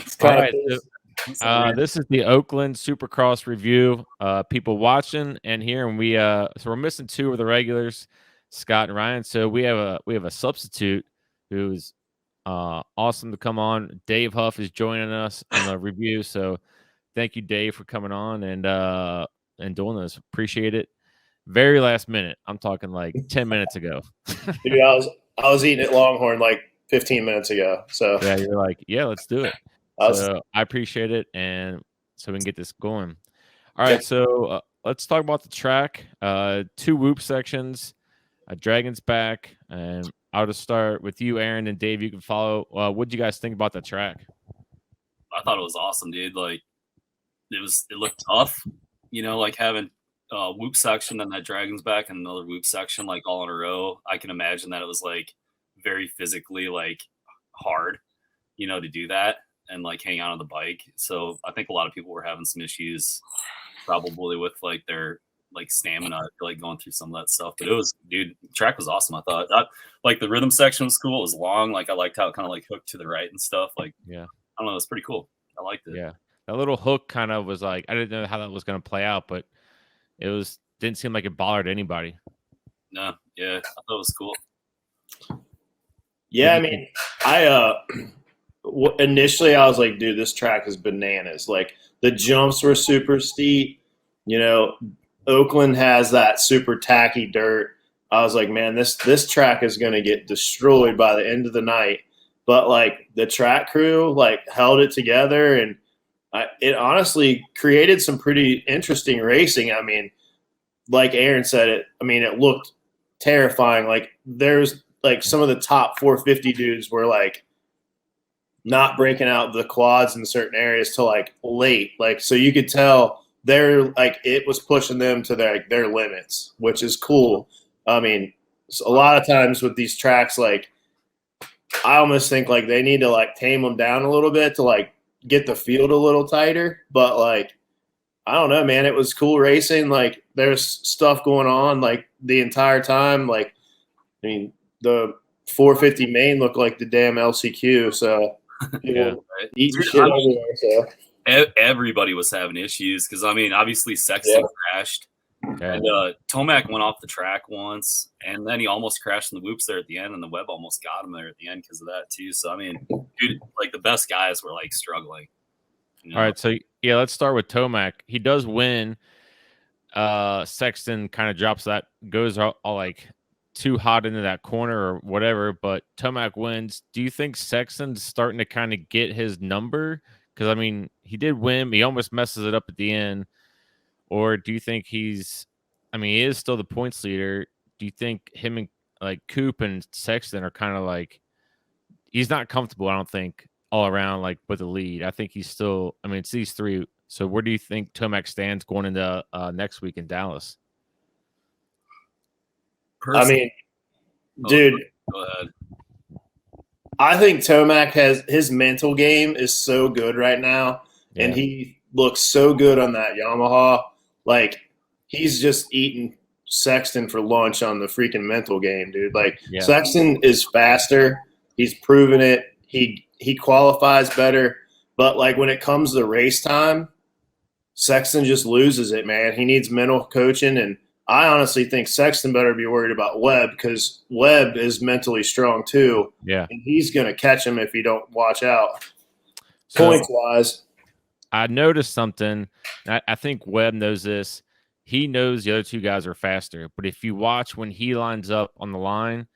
It's All kind right. of This is the Oakland Supercross review. People watching and here, and we're missing two of the regulars, Scott and Ryan. So we have a substitute who's awesome to come on. Dave Huff is joining us on the review. So thank you, Dave, for coming on and doing this. Appreciate it. Very last minute. I'm talking like 10 minutes ago. dude. I was eating at Longhorn like 15 minutes ago. So Yeah, you're like, yeah, let's do it. I was So I appreciate it, and so we can get this going. All yeah. right, so let's talk about the track. Two whoop sections, Dragon's back, and I'll just start with you, Aaron, and Dave. You can follow. What do you guys think about the track? I thought it was awesome, dude. Like it looked tough, like having whoop section and that Dragon's back and another whoop section like all in a row. I can imagine that it was like very physically like hard, to do that and like hang out on the bike. So I think a lot of people were having some issues probably with like their like stamina, like going through some of that stuff. But it was, dude, the track was awesome. I thought like the rhythm section was cool. It was long. Like I liked how it kind of like hooked to the right and stuff. Like, Yeah, I don't know, it's pretty cool. I liked it. yeah. That little hook kind of was like I didn't know how that was going to play out, but didn't seem like it bothered anybody. No, yeah, I thought it was cool. Yeah, I mean, initially I was like, dude, this track is bananas. Like the jumps were super steep. Oakland has that super tacky dirt. I was like, man, this track is going to get destroyed by the end of the night. But like the track crew like held it together, and it honestly created some pretty interesting racing. I mean, like Aaron said, it looked terrifying. Like there's like some of the top 450 dudes were like not breaking out the quads in certain areas till like late. Like, so you could tell they're like, it was pushing them to their limits, which is cool. I mean, a lot of times with these tracks, like I almost think like they need to like tame them down a little bit to like get the field a little tighter. But like, I don't know, man, it was cool racing. Like there's stuff going on like the entire time. Like, I mean, the 450 main looked like the damn LCQ. So Yeah, eating shit everywhere. So everybody was having issues because I mean, obviously Sexton crashed, and Tomac went off the track once, and then he almost crashed in the whoops there at the end, and the Webb almost got him there at the end because of that too. So I mean, dude, like the best guys were like struggling. All right, so yeah, let's start with Tomac. He does win. Sexton kind of drops that, goes all like too hot into that corner or whatever, but Tomac wins. Do you think Sexton's starting to kind of get his number? Because I mean, he did win. He almost messes it up at the end. Or do you think he is still the points leader. Do you think him and like Coop and Sexton are kind of like he's not comfortable, I don't think, all around like with the lead. I think he's still it's these three. So where do you think Tomac stands going into next week in Dallas? I mean, dude, go ahead. I think Tomac his mental game is so good right now, and he looks so good on that Yamaha. Like he's just eating Sexton for lunch on the freaking mental game, dude. Like Sexton is faster. He's proven it. He qualifies better, but like when it comes to race time, Sexton just loses it, man. He needs mental coaching, and I honestly think Sexton better be worried about Webb because Webb is mentally strong too. Yeah. And he's going to catch him if he don't watch out. So, points-wise. I noticed something. I think Webb knows this. He knows the other two guys are faster. But if you watch when he lines up on the line,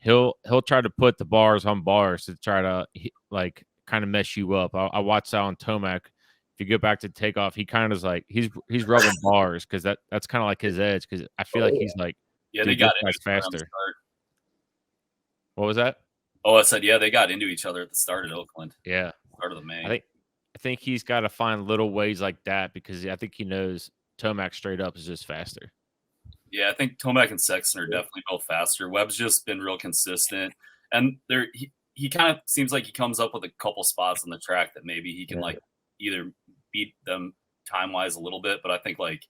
he'll try to put the bars on bars to try to like kind of mess you up. I watched that on Tomac. If you go back to takeoff, he kind of is like he's rubbing bars because that's kind of like his edge. Because I feel like he's like they got faster. What was that? Oh, I said they got into each other at the start at Oakland. Yeah, start of the main. I think he's got to find little ways like that because I think he knows Tomac straight up is just faster. Yeah, I think Tomac and Sexton are definitely both faster. Webb's just been real consistent, and he kind of seems like he comes up with a couple spots on the track that maybe he can like either beat them time wise a little bit, but I think like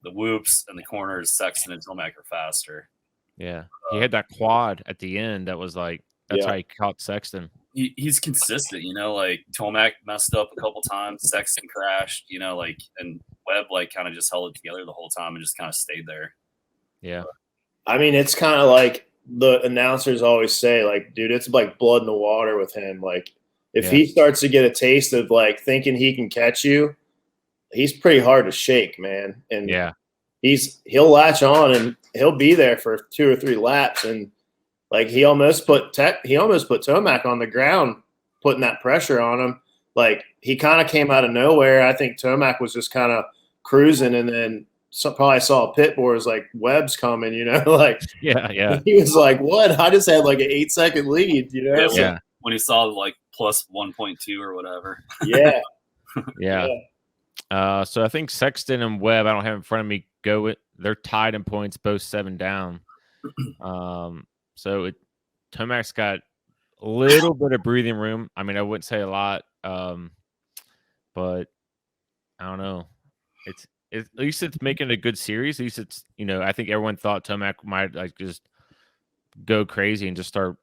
the whoops and the corners, Sexton and Tomac are faster. Yeah, he had that quad at the end that was like that's how he caught Sexton. he's consistent, like Tomac messed up a couple times, Sexton crashed, like, and Webb like kind of just held it together the whole time and just kind of stayed there. Yeah. I mean, it's kind of like the announcers always say, like, dude, it's like blood in the water with him. Like, if he starts to get a taste of like thinking he can catch you, he's pretty hard to shake, man. And he'll latch on and he'll be there for 2 or 3 laps. And like he almost put Tomac on the ground, putting that pressure on him. Like he kind of came out of nowhere. I think Tomac was just kind of cruising, and then probably saw a pit board was like Webb's coming, like yeah. He was like, "What? I just had like an 8-second lead, Yeah. When he saw like plus 1.2 or whatever. Yeah. So I think Sexton and Webb, I don't have in front of me, they're tied in points, both 7 down. So Tomac's got a little bit of breathing room. I mean, I wouldn't say a lot, but I don't know. At least it's making a good series. At least it's, I think everyone thought Tomac might like just go crazy and just start,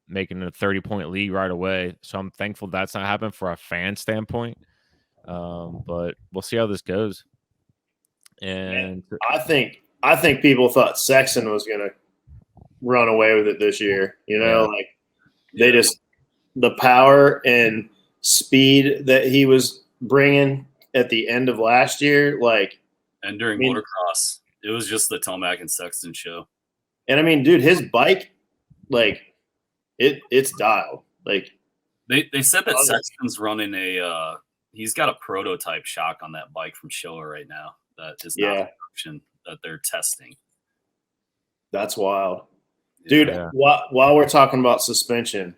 making a 30-point lead right away. So I'm thankful that's not happening for a fan standpoint. But we'll see how this goes. And I think people thought Sexton was going to run away with it this year. Like they just the power and speed that he was bringing at the end of last year, like, and during motocross, it was just the Tomac and Sexton show. And I mean, dude, his bike, like, it's dialed. Like they said that Sexton's running he's got a prototype shock on that bike from Showa right now that is not the option that they're testing. That's wild. Dude, while we're talking about suspension,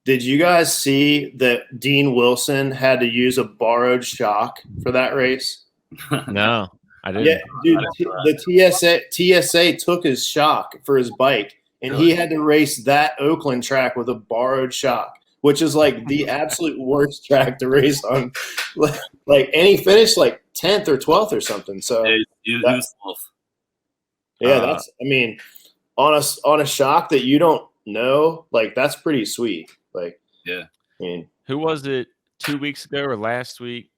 did you guys see that Dean Wilson had to use a borrowed shock for that race? No, I didn't. Yeah, dude, the TSA took his shock for his bike, and he had to race that Oakland track with a borrowed shock, which is like the absolute worst track to race on. Like, and he finished like 10th or 12th or something. So that's, I mean, on a shock that you don't know, like that's pretty sweet. Like, I mean, who was it 2 weeks ago or last week?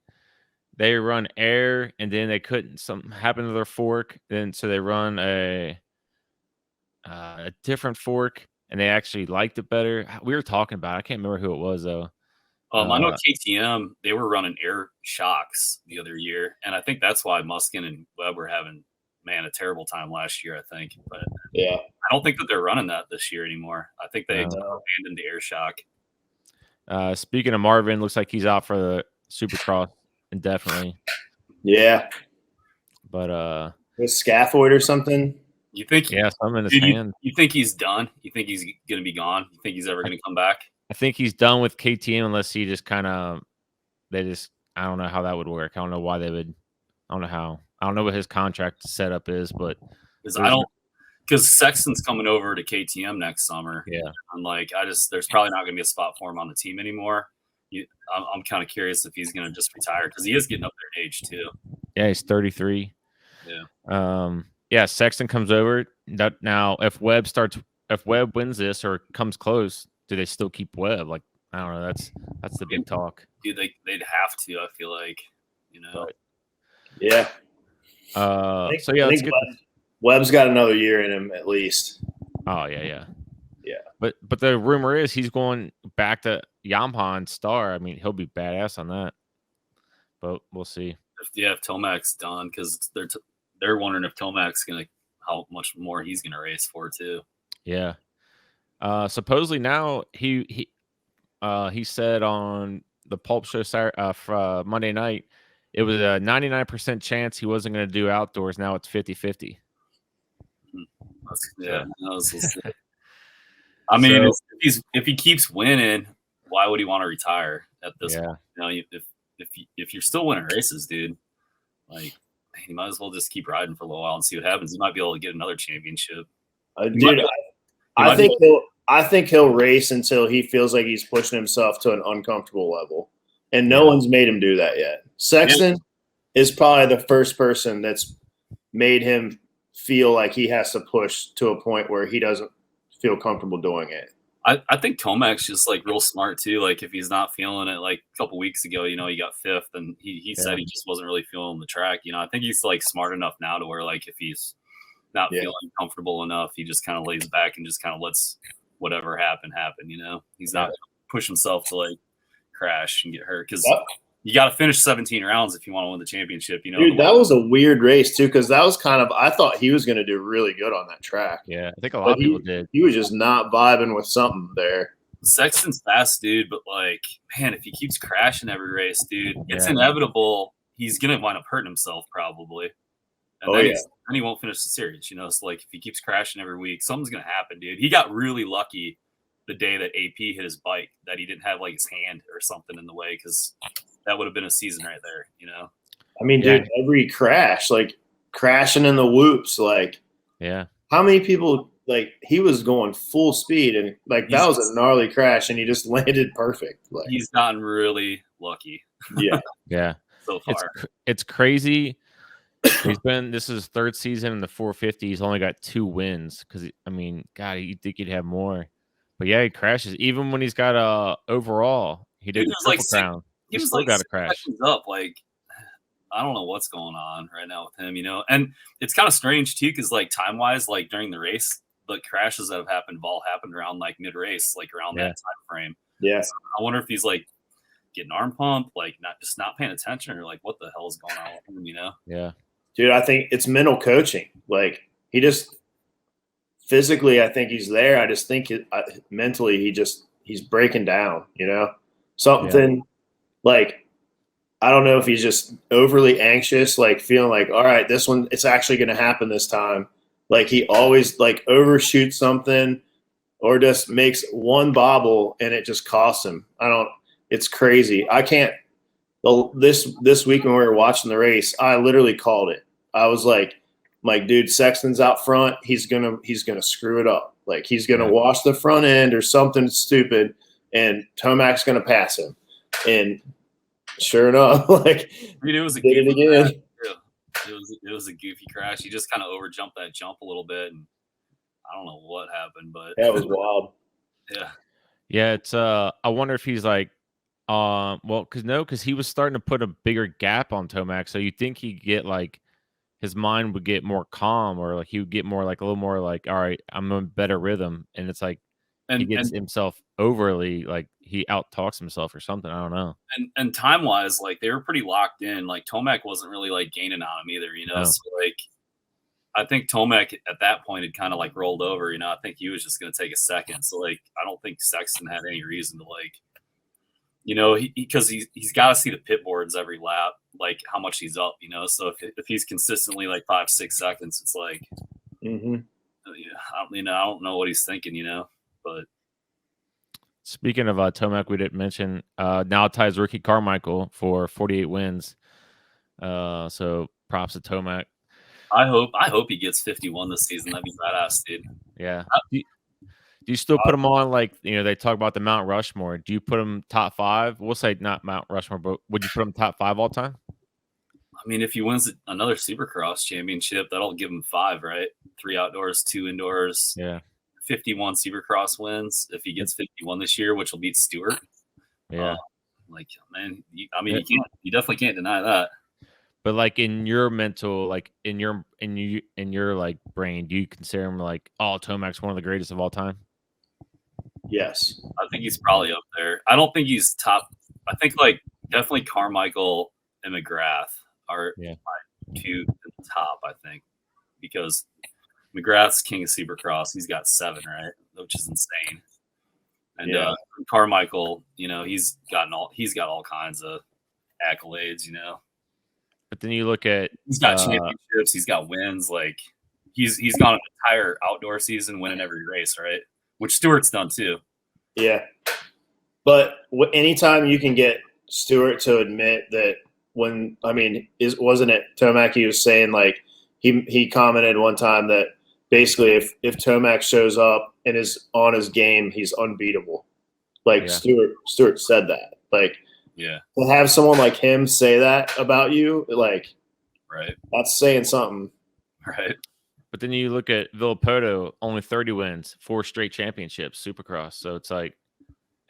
They run air, and then they couldn't. Something happened to their fork, then so they run a different fork, and they actually liked it better. We were talking about it. I can't remember who it was though. I know KTM, they were running air shocks the other year, and I think that's why Muskin and Webb were having a terrible time last year, I think. But I don't think that they're running that this year anymore. I think they abandoned the air shock. Speaking of Marvin, looks like he's out for the Supercross indefinitely. Yeah. But with scaphoid or something? You think something in his hand. You think he's done? You think he's gonna be gone? You think he's ever gonna come back? I think he's done with KTM unless he just I don't know how that would work. I don't know why they would. I don't know how. I don't know what his contract setup is, but because Sexton's coming over to KTM next summer. Yeah, I'm like, there's probably not going to be a spot for him on the team anymore. I'm kind of curious if he's going to just retire because he is getting up there in age too. Yeah, he's 33. Yeah. Sexton comes over now. If Webb wins this or comes close, do they still keep Webb? Like, I don't know. That's the big talk. Dude, they'd have to. I feel like, But, yeah. Let's get Webb's got another year in him at least. Oh yeah. But the rumor is he's going back to Yamaha and Star. I mean, he'll be badass on that. But we'll see. If Tomac's done, because they're wondering if Tomac's how much more he's gonna race for too. Yeah. Supposedly now he said on the Pulp Show Monday night. It was a 99% chance he wasn't going to do outdoors. Now it's 50-50. I mean, if he keeps winning, why would he want to retire at this point? If you're still winning races, dude, like you might as well just keep riding for a little while and see what happens. You might be able to get another championship. Dude, I think he'll race until he feels like he's pushing himself to an uncomfortable level. And no one's made him do that yet. Sexton is probably the first person that's made him feel like he has to push to a point where he doesn't feel comfortable doing it. I think Tomac's just like real smart too. Like if he's not feeling it, like a couple weeks ago, he got fifth, and he said he just wasn't really feeling the track. I think he's like smart enough now to where like if he's not feeling comfortable enough, he just kind of lays back and just kind of lets whatever happen. He's not push himself to like crash and get hurt because you got to finish 17 rounds if you want to win the championship. Dude, that was a weird race too because that was I thought he was going to do really good on that track. Yeah, I think a lot of people did. He was just not vibing with something there. Sexton's fast, dude, but like, man, if he keeps crashing every race, dude, it's inevitable. He's going to wind up hurting himself probably. And then he won't finish the series, So like if he keeps crashing every week, something's going to happen, dude. He got really lucky the day that AP hit his bike that he didn't have like his hand or something in the way because that would have been a season right there, I mean, dude, every crash, like crashing in the whoops, like how many people like he was going full speed and like that was a gnarly crash and he just landed perfect. Like he's gotten really lucky. Yeah. So far. It's crazy. This is his third season in the 450. He's only got 2 wins because I mean, God, you'd think he'd have more. But yeah, he crashes. Even when he's got overall, he did Triple Crown. He was like got a crash up. Like I don't know what's going on right now with him, And it's kind of strange too, because like time wise, like during the race, the crashes that have happened have all happened around like mid race, like around that time frame. Yeah. So I wonder if he's like getting arm pump, like not paying attention, or like what the hell is going on with him, Yeah. Dude, I think it's mental coaching. Like he just physically, I think he's there. I just think mentally, he's breaking down. Something like I don't know if he's just overly anxious, like feeling like, all right, this one, it's actually going to happen this time. Like he always like overshoots something or just makes one bobble and it just costs him. It's crazy. I can't. This week when we were watching the race, I literally called it. I was like, dude, Sexton's out front. He's gonna screw it up. Like he's gonna wash the front end or something stupid, and Tomac's gonna pass him. And sure enough, like it was a did it again. It was a goofy crash. He just kind of overjumped that jump a little bit, and I don't know what happened, but that was wild. Yeah. It's I wonder if he's like because he was starting to put a bigger gap on Tomac, so you think he'd get like his mind would get more calm, or like he would get more like a little more like, all right, I'm in a better rhythm, and it's like he gets himself overly like he out talks himself or something. I don't know. And time wise, like they were pretty locked in. Like Tomac wasn't really like gaining on him either, No. So like I think Tomac at that point had kind of like rolled over. I think he was just going to take a second. So like I don't think Sexton had any reason to like. Because he's got to see the pit boards every lap, like how much he's up, So if he's consistently like 5-6 seconds, it's like, I don't know what he's thinking, But speaking of Tomac, we didn't mention now ties rookie Carmichael for 48 wins. So props to Tomac. I hope he gets 51 this season. That'd be badass, dude. Yeah. Do you still put him on, like, they talk about the Mount Rushmore. Do you put him top 5? We'll say not Mount Rushmore, but would you put him top 5 all time? I mean, if he wins another Supercross championship, that'll give him 5, right? 3 outdoors, 2 indoors. Yeah. 51 Supercross wins if he gets 51 this year, which will beat Stewart. Yeah. Man, you definitely can't deny that. But like in your mental, like in your like brain, do you consider him like, oh, Tomac's one of the greatest of all time? Yes. I think he's probably up there. I don't think he's top. I think like definitely Carmichael and McGrath are my 2 at the top, I think, because McGrath's king of Supercross. He's got 7, right? Which is insane. And Carmichael, he's got all kinds of accolades, But then you look at he's got championships, he's got wins, like he's gone an entire outdoor season winning every race, right? Which Stewart's done too. Yeah. But anytime you can get Stewart to admit that wasn't it Tomac he was saying like he commented one time that basically if Tomac shows up and is on his game, he's unbeatable. Like Stewart said that. Like to have someone like him say that about you, like right. That's saying something. Right. But then you look at Villapoto, only 30 wins, 4 straight championships, Supercross. So it's like,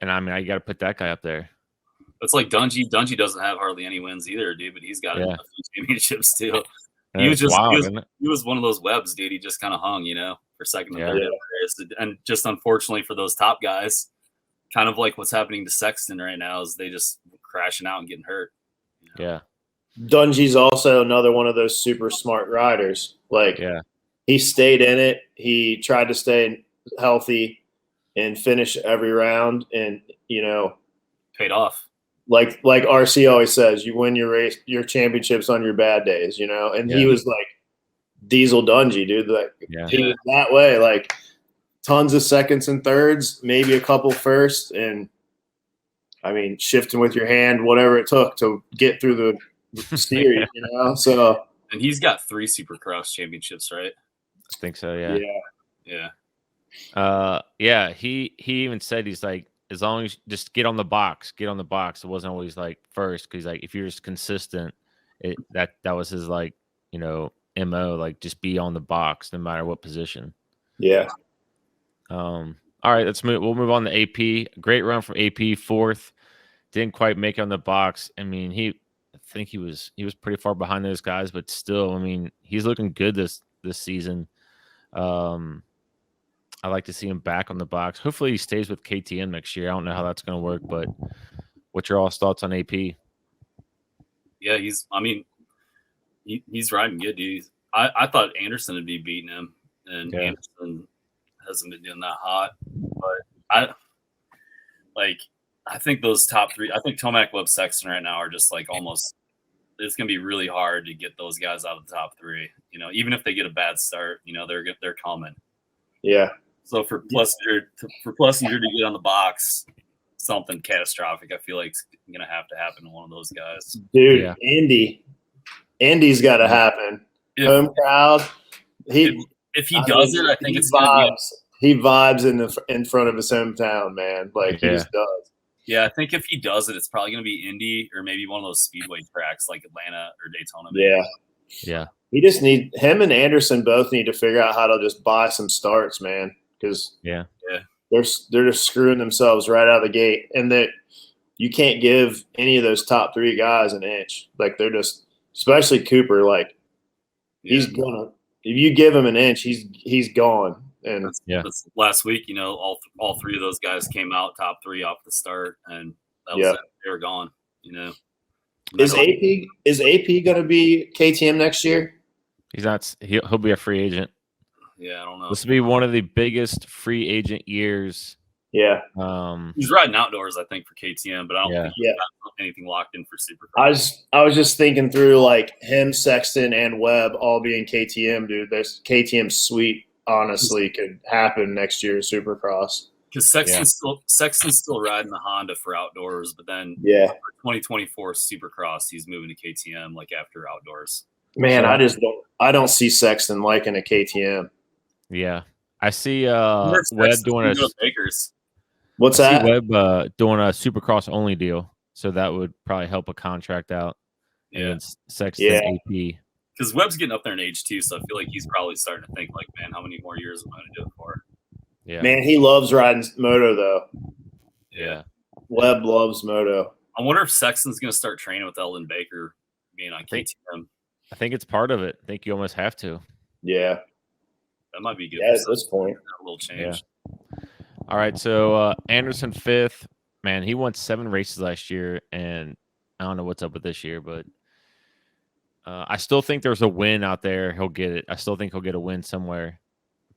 and I mean, I got to put that guy up there. It's like Dungey. Dungey doesn't have hardly any wins either, dude. But he's got a few championships too. He was just wild, he was one of those webs, dude. He just kind of hung, for second and third. And just unfortunately for those top guys, kind of like what's happening to Sexton right now is they just crashing out and getting hurt. Yeah. Dungey's also another one of those super smart riders. Like, he stayed in it. He tried to stay healthy and finish every round, and paid off. Like RC always says, you win your championships on your bad days, And he was like Diesel Dungey, dude. Like he was that way. Like tons of seconds and thirds, maybe a couple first, and I mean shifting with your hand, whatever it took to get through the series, So and he's got 3 Supercross championships, right? I think so. Yeah. He even said he's like, as long as just get on the box. It wasn't always like first, because like if you're just consistent, that was his like MO, like just be on the box no matter what position. Yeah. All right, we'll move on to AP. Great run from AP, 4th. Didn't quite make it on the box. I mean, I think he was pretty far behind those guys, but still, I mean, he's looking good this season. I like to see him back on the box. Hopefully he stays with KTM next year. I don't know how that's going to work, but what's your all's thoughts on AP? Yeah, he's riding good, dude. I thought Anderson would be beating him, and Anderson hasn't been doing that hot. But I think those top 3, I think Tomac, Webb, Sexton right now are just like almost – it's going to be really hard to get those guys out of the top 3. Even if they get a bad start, they're coming. Yeah. So for Plessinger to get on the box, something catastrophic, I feel like it's going to happen to one of those guys. Dude, Andy's got to happen. Home crowd. If he does it, I think it's vibes. He vibes in front of his hometown, man. Like he just does. Yeah, I think if he does it, it's probably going to be Indy or maybe one of those speedway tracks like Atlanta or Daytona. Maybe. Yeah. He just him and Anderson both need to figure out how to just buy some starts, man. Because they're just screwing themselves right out of the gate, and that you can't give any of those top 3 guys an inch. Like they're just, especially Cooper. Like he's gonna, if you give him an inch, he's gone. And that's last week, all 3 of those guys came out top 3 off the start, and that was it. They were gone. Is AP going to be KTM next year? He's not. He'll be a free agent. Yeah, I don't know. This will be one of the biggest free agent years. Yeah. He's riding outdoors, I think, for KTM, but I don't think he's got anything locked in for Supercross. I was just thinking through like him, Sexton, and Webb all being KTM, dude. This KTM sweep honestly could happen next year, Supercross. Because Sexton's still riding the Honda for outdoors, but then for 2024 Supercross, he's moving to KTM like after outdoors. Man, I don't see Sexton liking a KTM. Yeah, I see Webb doing What's that? Webb doing a Supercross only deal, so that would probably help a contract out. Yeah, Sexton AP. Because Webb's getting up there in age too, so I feel like he's probably starting to think like, man, how many more years am I going to do it for? Yeah, man, he loves riding moto though. Yeah, Webb loves moto. I wonder if Sexton's going to start training with Eldon Baker being on KTM. I think it's part of it. I think you almost have to. Yeah. That might be good. Yeah, at this point. A little change. Yeah. All right, so Anderson 5th. Man, he won 7 races last year, and I don't know what's up with this year, but I still think there's a win out there. He'll get it. I still think he'll get a win somewhere,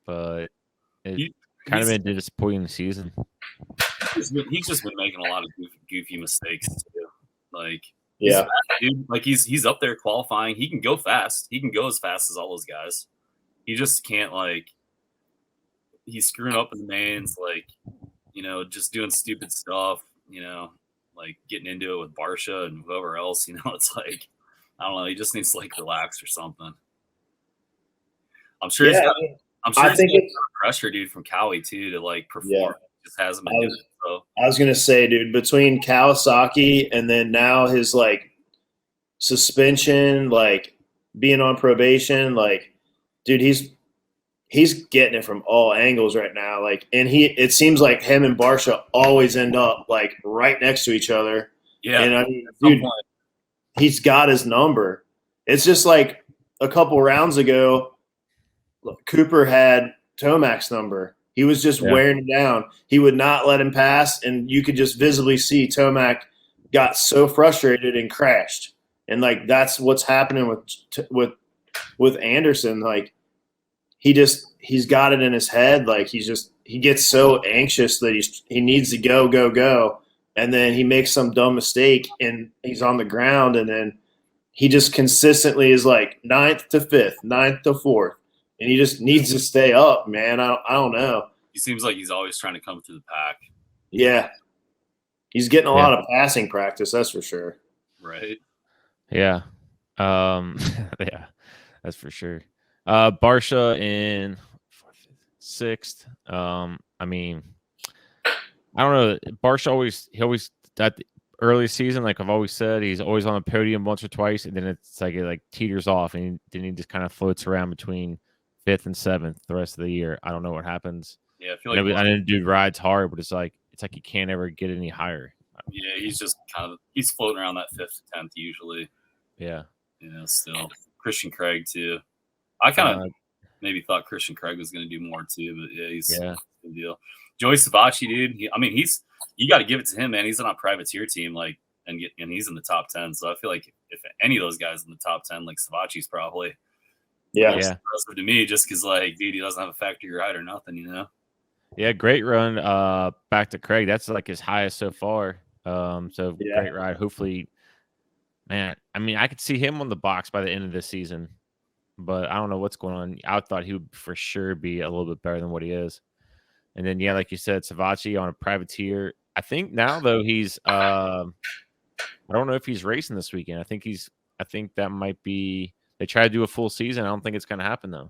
but it kind of been a disappointing season. He's just been making a lot of goofy mistakes too. Like, dude, like he's up there qualifying. He can go fast. He can go as fast as all those guys. He just can't, like, he's screwing up in the mains, like, just doing stupid stuff, like getting into it with Barsha and whoever else, it's like, I don't know, he just needs to like relax or something. I'm sure he's got pressure, dude, from Cowie too, to like perform. Yeah. Just hasn't been doing it. So I was gonna say, dude, between Kawasaki and then now his like suspension, like being on probation, like, dude, he's he's getting it from all angles right now. Like, and it seems like him and Barsha always end up like right next to each other. Yeah. And I mean, dude, he's got his number. It's just like a couple rounds ago, Cooper had Tomac's number. He was just wearing him down. He would not let him pass, and you could just visibly see Tomac got so frustrated and crashed. And like that's what's happening with Anderson. Like he's got it in his head. Like he gets so anxious that he needs to go, and then he makes some dumb mistake and he's on the ground, and then he just consistently is like 9th to 5th, 9th to 4th. And he just needs to stay up, man. I don't know. He seems like he's always trying to come through the pack. Yeah. He's getting a lot of passing practice, that's for sure. Right. Yeah. Yeah, that's for sure. Barsha in 6th. I mean, I don't know. Barsha he always that early season, like I've always said, he's always on the podium once or twice, and then it's like it teeters off, and then he just kind of floats around between 5th and 7th the rest of the year. I don't know what happens. Yeah, I feel like I didn't do rides hard, but it's like he can't ever get any higher. Yeah, he's just he's floating around that 5th, 10th usually. Yeah. Still Christian Craig too. I kind of maybe thought Christian Craig was going to do more too, but yeah, he's a good deal. Joey Savacci, dude. You got to give it to him, man. He's on a privateer team, and he's in the top 10. So I feel like if any of those guys in the top 10, like Savacci's probably. Yeah. Impressive to me, just because dude, he doesn't have a factory ride or nothing, Yeah, great run back to Craig. That's like his highest so far. Great ride. Hopefully, man. I mean, I could see him on the box by the end of this season, but I don't know what's going on. I thought he would for sure be a little bit better than what he is. And then, like you said, Savacci on a privateer. I think now though he's I don't know if he's racing this weekend. I think that might be. They try to do a full season. I don't think it's going to happen though.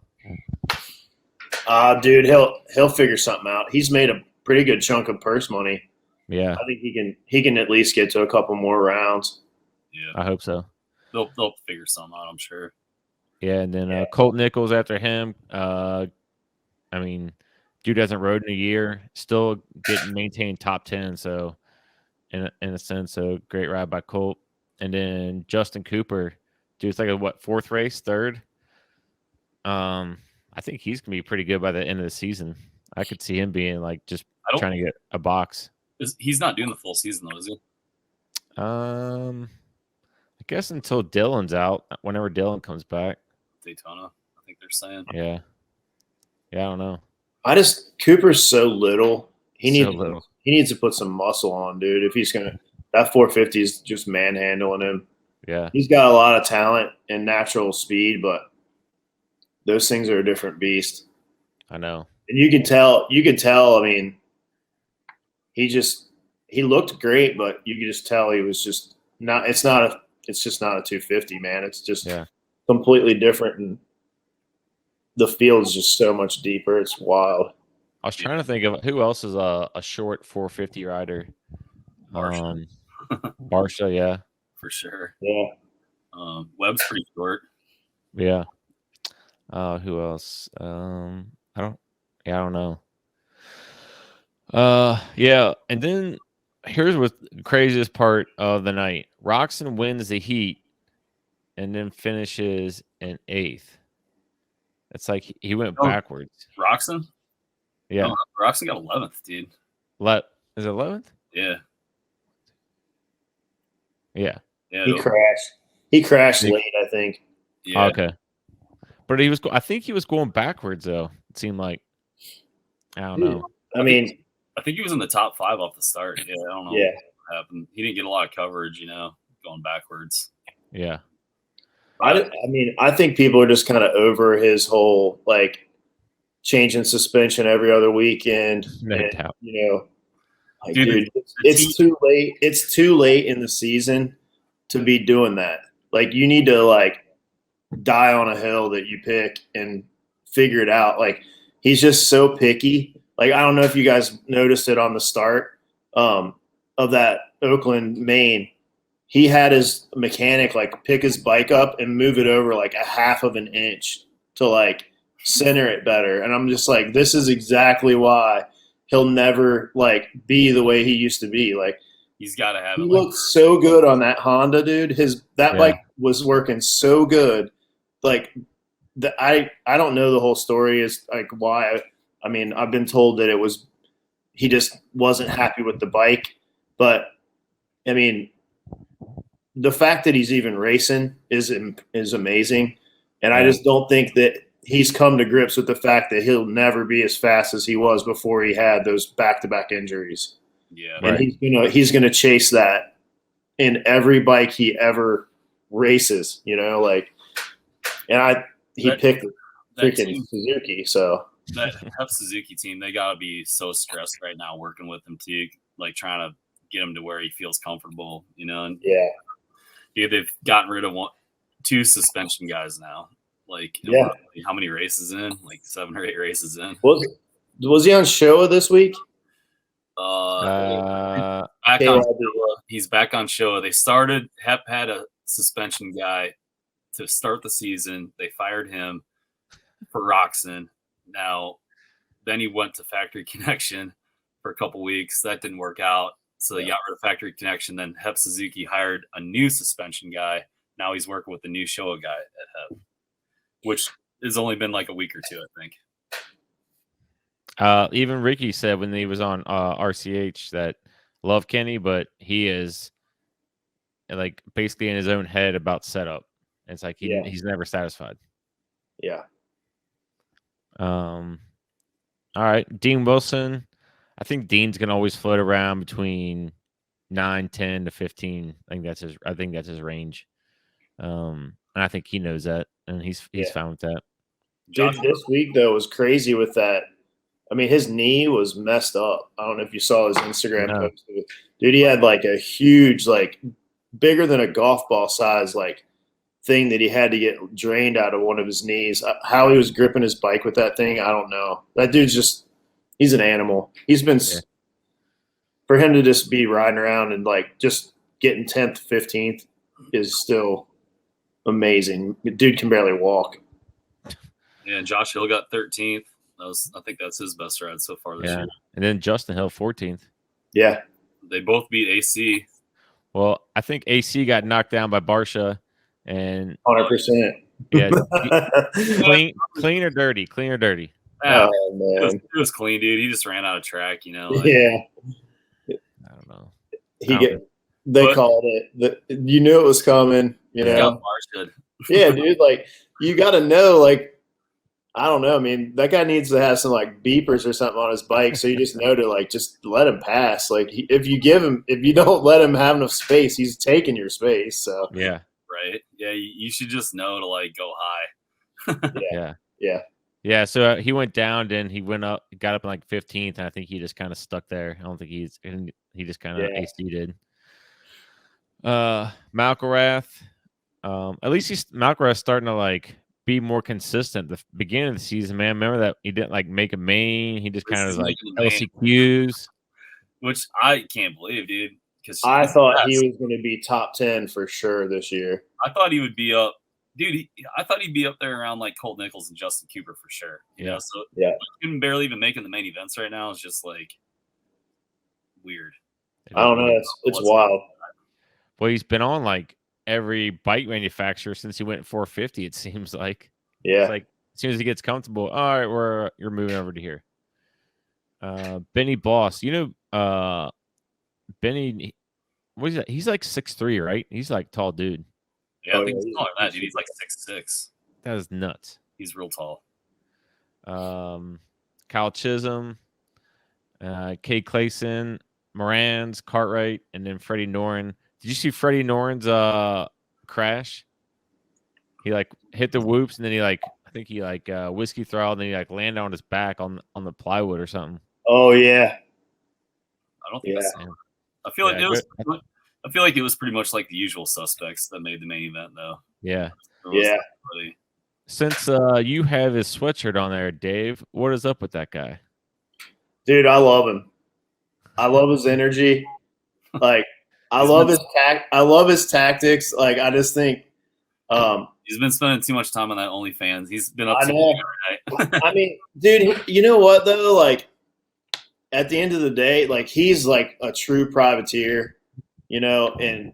Dude, he'll figure something out. He's made a pretty good chunk of purse money. Yeah, I think he can at least get to a couple more rounds. Yeah, I hope so. They'll figure something out, I'm sure. Yeah, and then Colt Nichols after him. I mean, dude hasn't rode in a year, still maintained top 10. So, in a sense, so great ride by Colt. And then Justin Cooper, dude, it's like a 4th race, 3rd. I think he's gonna be pretty good by the end of the season. I could see him being like just trying to get a box. He's not doing the full season though, is he? I guess until Dylan's out, whenever Dylan comes back. Daytona, I think they're saying. Yeah, I don't know. Cooper's so little. He little. He needs to put some muscle on, dude. If he's gonna, that 450 is just manhandling him. Yeah, he's got a lot of talent and natural speed, but those things are a different beast. I know. And you can tell. I mean, he looked great, but you could just tell he was just not. It's just not a 250, man. It's just completely different, and the field is just so much deeper. It's wild. I was trying to think of who else is a short 450 rider. Barsha, yeah, for sure. Yeah. Webb's pretty short. Yeah. Who else? I don't know. Yeah, and then here's what the craziest part of the night. Roxon wins the heat and then finishes in 8th. It's like he went backwards. Roxon? Yeah. No, Roxon got 11th, dude. Is it 11th? Yeah. Yeah. He crashed late, I think. Yeah. Okay. But I think he was going backwards though. It seemed like. I don't know. I mean, I think he was in the top 5 off the start. Yeah, I don't know what happened. He didn't get a lot of coverage, going backwards. Yeah. I think people are just kind of over his whole changing suspension every other weekend. No doubt. Dude, it's too late. It's too late in the season to be doing that. You need to die on a hill that you pick and figure it out. He's just so picky. I don't know if you guys noticed it on the start of that Oakland main. He had his mechanic pick his bike up and move it over a half of an inch to center it better. And I'm just like, this is exactly why he'll never like be the way he used to be. Like He's got to have he it. looked so good on that Honda, dude. That bike was working so good. Like I don't know the whole story is like why. I mean, I've been told that it was he just wasn't happy with the bike, but I mean, the fact that he's even racing is amazing, and I just don't think that he's come to grips with the fact that he'll never be as fast as he was before he had those back-to-back injuries. Yeah, and he's gonna chase that in every bike he ever races. He picked freaking Suzuki, so that Suzuki team, they gotta be so stressed right now working with him too, like trying to get him to where he feels comfortable, And they've gotten rid of 2 suspension guys now. Like, how many races in? Like 7 or 8 races in. Was he on Showa this week? He's back on Showa. They started. Hep had a suspension guy to start the season. They fired him for Roxon. Now, then he went to Factory Connection for a couple weeks. That didn't work out. So they got rid of Factory Connection. Then Hep Suzuki hired a new suspension guy. Now he's working with the new Showa guy at Hep, which has only been like a week or 2, I think. Even Ricky said when he was on RCH that love Kenny, but he is like basically in his own head about setup. It's like he's never satisfied. Yeah. All right, Dean Wilson. I think Dean's gonna always float around between 9, 10 to 15. I think that's his range. And I think he knows that, and he's fine with that. Dude, this week though was crazy with that. I mean, his knee was messed up. I don't know if you saw his Instagram post. Dude, he had like a huge, like bigger than a golf ball size, like thing that he had to get drained out of one of his knees. How he was gripping his bike with that thing, I don't know. That dude's he's an animal. He's been for him to just be riding around and like just getting 10th, 15th is still amazing. The dude can barely walk. Yeah, Josh Hill got 13th. I think that's his best ride so far this year. And then Justin Hill 14th. Yeah. They both beat AC. Well, I think AC got knocked down by Barsha and 100%. Yeah. clean or dirty? Clean or dirty? Oh man. It was clean, dude. He just ran out of track, Yeah. I don't know. They called it. You knew it was coming, Yeah, dude, like you gotta know, like I don't know. I mean, that guy needs to have some like beepers or something on his bike, so you just know to like just let him pass. Like if you don't let him have enough space, he's taking your space. So yeah, right. Yeah, you should just know to like go high. Yeah. So he went down, then he went up, got up in like 15th, and I think he just kind of stuck there. I don't think he just kind of AC did. Malkorath, at least Malkorath's starting to like be more consistent. The beginning of the season, man, remember that he didn't like make a main. He just kind of like LCQs, which I can't believe, dude. Because I thought he was going to be top 10 for sure this year. I thought he would be up, dude. I thought he'd be up there around like Colt Nichols and Justin Cooper for sure. You know, so him barely even making the main events right now is just like weird. I don't know. It's wild. Well, he's been on like every bike manufacturer since he went 450. It seems like, it's like as soon as he gets comfortable, all right, you're moving over to here. Benny Boss, Benny, what is that? He's like 6'3", right? He's like tall dude. Yeah, I think he's taller than that, dude. He's like 6'6". That is nuts. He's real tall. Kyle Chisholm, Kay Clayson, Morans, Cartwright, and then Freddie Noren. Did you see Freddie Noren's crash? He like hit the whoops and then he like whiskey throttled and then he like landed on his back on the plywood or something. Oh yeah. I don't think I feel like I feel like it was pretty much like the usual suspects that made the main event though. Yeah. Since you have his sweatshirt on there, Dave, what is up with that guy? Dude, I love him. I love his energy. Like I love his tactics. Like I just think He's been spending too much time on that OnlyFans. He's been up to every night. I mean, dude, you know what though? Like, at the end of the day, like he's like a true privateer, you know, and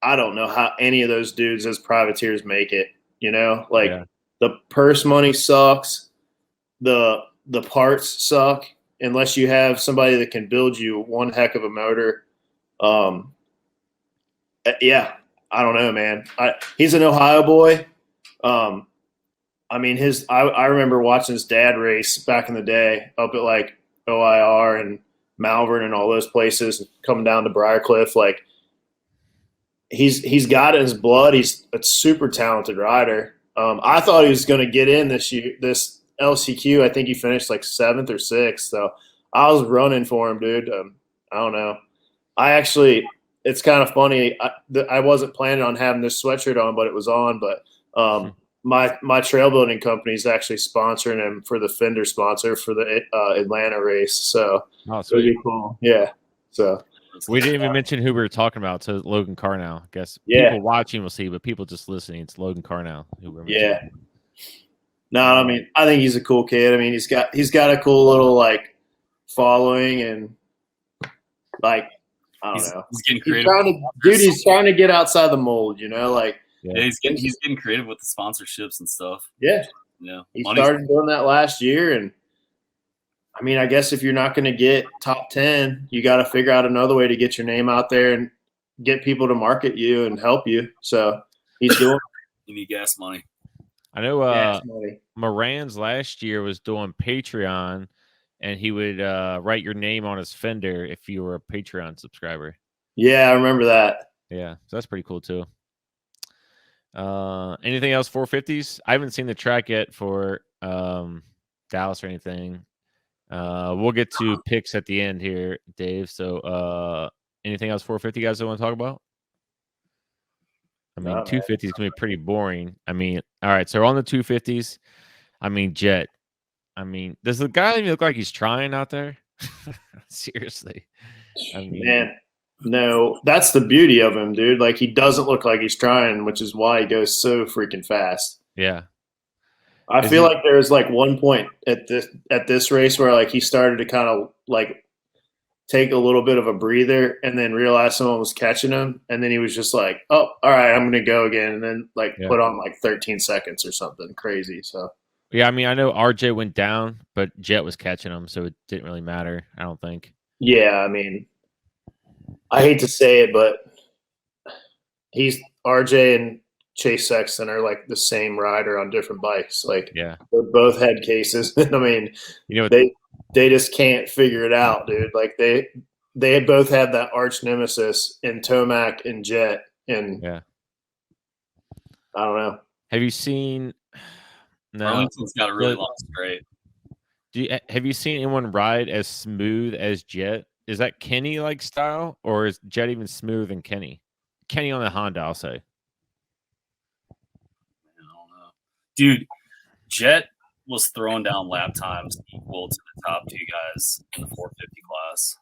I don't know how any of those dudes as privateers make it, you know, like the purse money sucks. The parts suck unless you have somebody that can build you one heck of a motor. Yeah, I don't know, man. He's an Ohio boy. I mean, I remember watching his dad race back in the day up at like OIR and Malvern and all those places, coming down to Briarcliff. Like he's got it in his blood. He's a super talented rider. I thought he was going to get in this LCQ. I think he finished like 7th or 6th. So I was running for him, dude. I don't know. It's kind of funny. I wasn't planning on having this sweatshirt on, but it was on. But my trail building company is actually sponsoring him for the fender sponsor for the Atlanta race. So sweet. Cool. Yeah. So we didn't even mention who we were talking about. So Logan Carnow. I guess people watching will see, but people just listening, it's Logan Carnow. No, I mean, I think he's a cool kid. I mean, he's got a cool little like following and like I don't know. He's getting creative. He's trying to get outside the mold, you know, like he's getting creative with the sponsorships and stuff. Yeah. He started doing that last year, and I mean, I guess if you're not going to get top 10, you got to figure out another way to get your name out there and get people to market you and help you. So he's doing. You need gas money. I know Moran's last year was doing Patreon, and he would write your name on his fender if you were a Patreon subscriber. Yeah, I remember that. Yeah, so that's pretty cool too. Anything else 450s? I haven't seen the track yet for Dallas or anything. We'll get to picks at the end here, Dave. So anything else 450 guys that want to talk about? I mean, 250 is going to be pretty boring. I mean, all right, so on the 250s, I mean, Jet. I mean, does the guy even look like he's trying out there? Seriously. I mean, man, no, that's the beauty of him, dude. Like, he doesn't look like he's trying, which is why he goes so freaking fast. Yeah. I feel like there was like one point at this race where like he started to kind of like take a little bit of a breather and then realize someone was catching him. And then he was just like, oh, all right, I'm going to go again. And then like put on like 13 seconds or something crazy. So, yeah, I mean, I know RJ went down, but Jet was catching him. So it didn't really matter, I don't think. Yeah, I mean, I hate to say it, but RJ and Chase Sexton are like the same rider on different bikes. Like, yeah, they're both head cases. I mean, they just can't figure it out, dude. Like they both have that arch nemesis in Tomac and Jet, and I don't know. Have you seen? No, Arlington's got a really long straight. Have you seen anyone ride as smooth as Jet? Is that Kenny like style, or is Jet even smoother than Kenny? Kenny on the Honda, I'll say. I don't know, dude. Jet was throwing down lap times equal to the top 2 guys in the 450 class.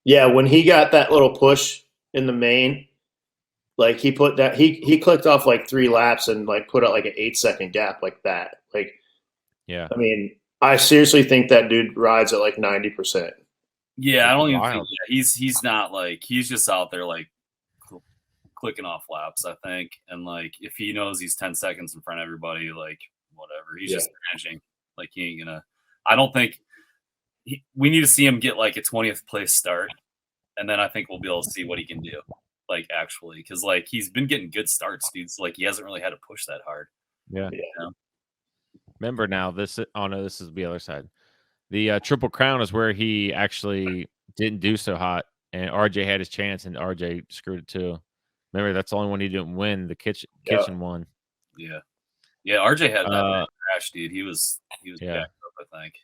Yeah, when he got that little push in the main, like he put that he clicked off like 3 laps and like put out like an 8-second gap like that. Like, yeah, I mean, I seriously think that dude rides at like 90%. Yeah, I don't even think he's not like he's just out there like clicking off laps, I think. And like if he knows he's 10 seconds in front of everybody, like whatever, he's just managing. Like he ain't gonna. I don't think we need to see him get like a 20th place start, and then I think we'll be able to see what he can do. Like actually, because like he's been getting good starts, dude. So like he hasn't really had to push that hard. Yeah. Remember now, this is the other side. The Triple Crown is where he actually didn't do so hot, and RJ had his chance, and RJ screwed it too. Remember, that's the only one he didn't win. The kitchen won. Yeah. RJ had that crash, dude. He was jacked up, I think.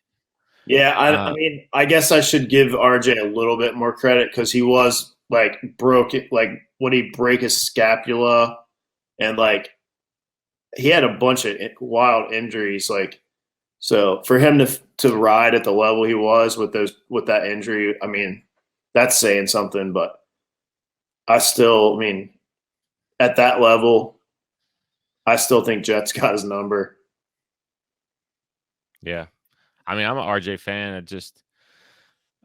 Yeah, I mean, I guess I should give RJ a little bit more credit because he was like broke it. Like, would he break his scapula, and like he had a bunch of wild injuries. Like, so for him to ride at the level he was with that injury, I mean, that's saying something. But I mean, at that level, I still think Jet's got his number. Yeah. I mean, I'm an RJ fan. It just,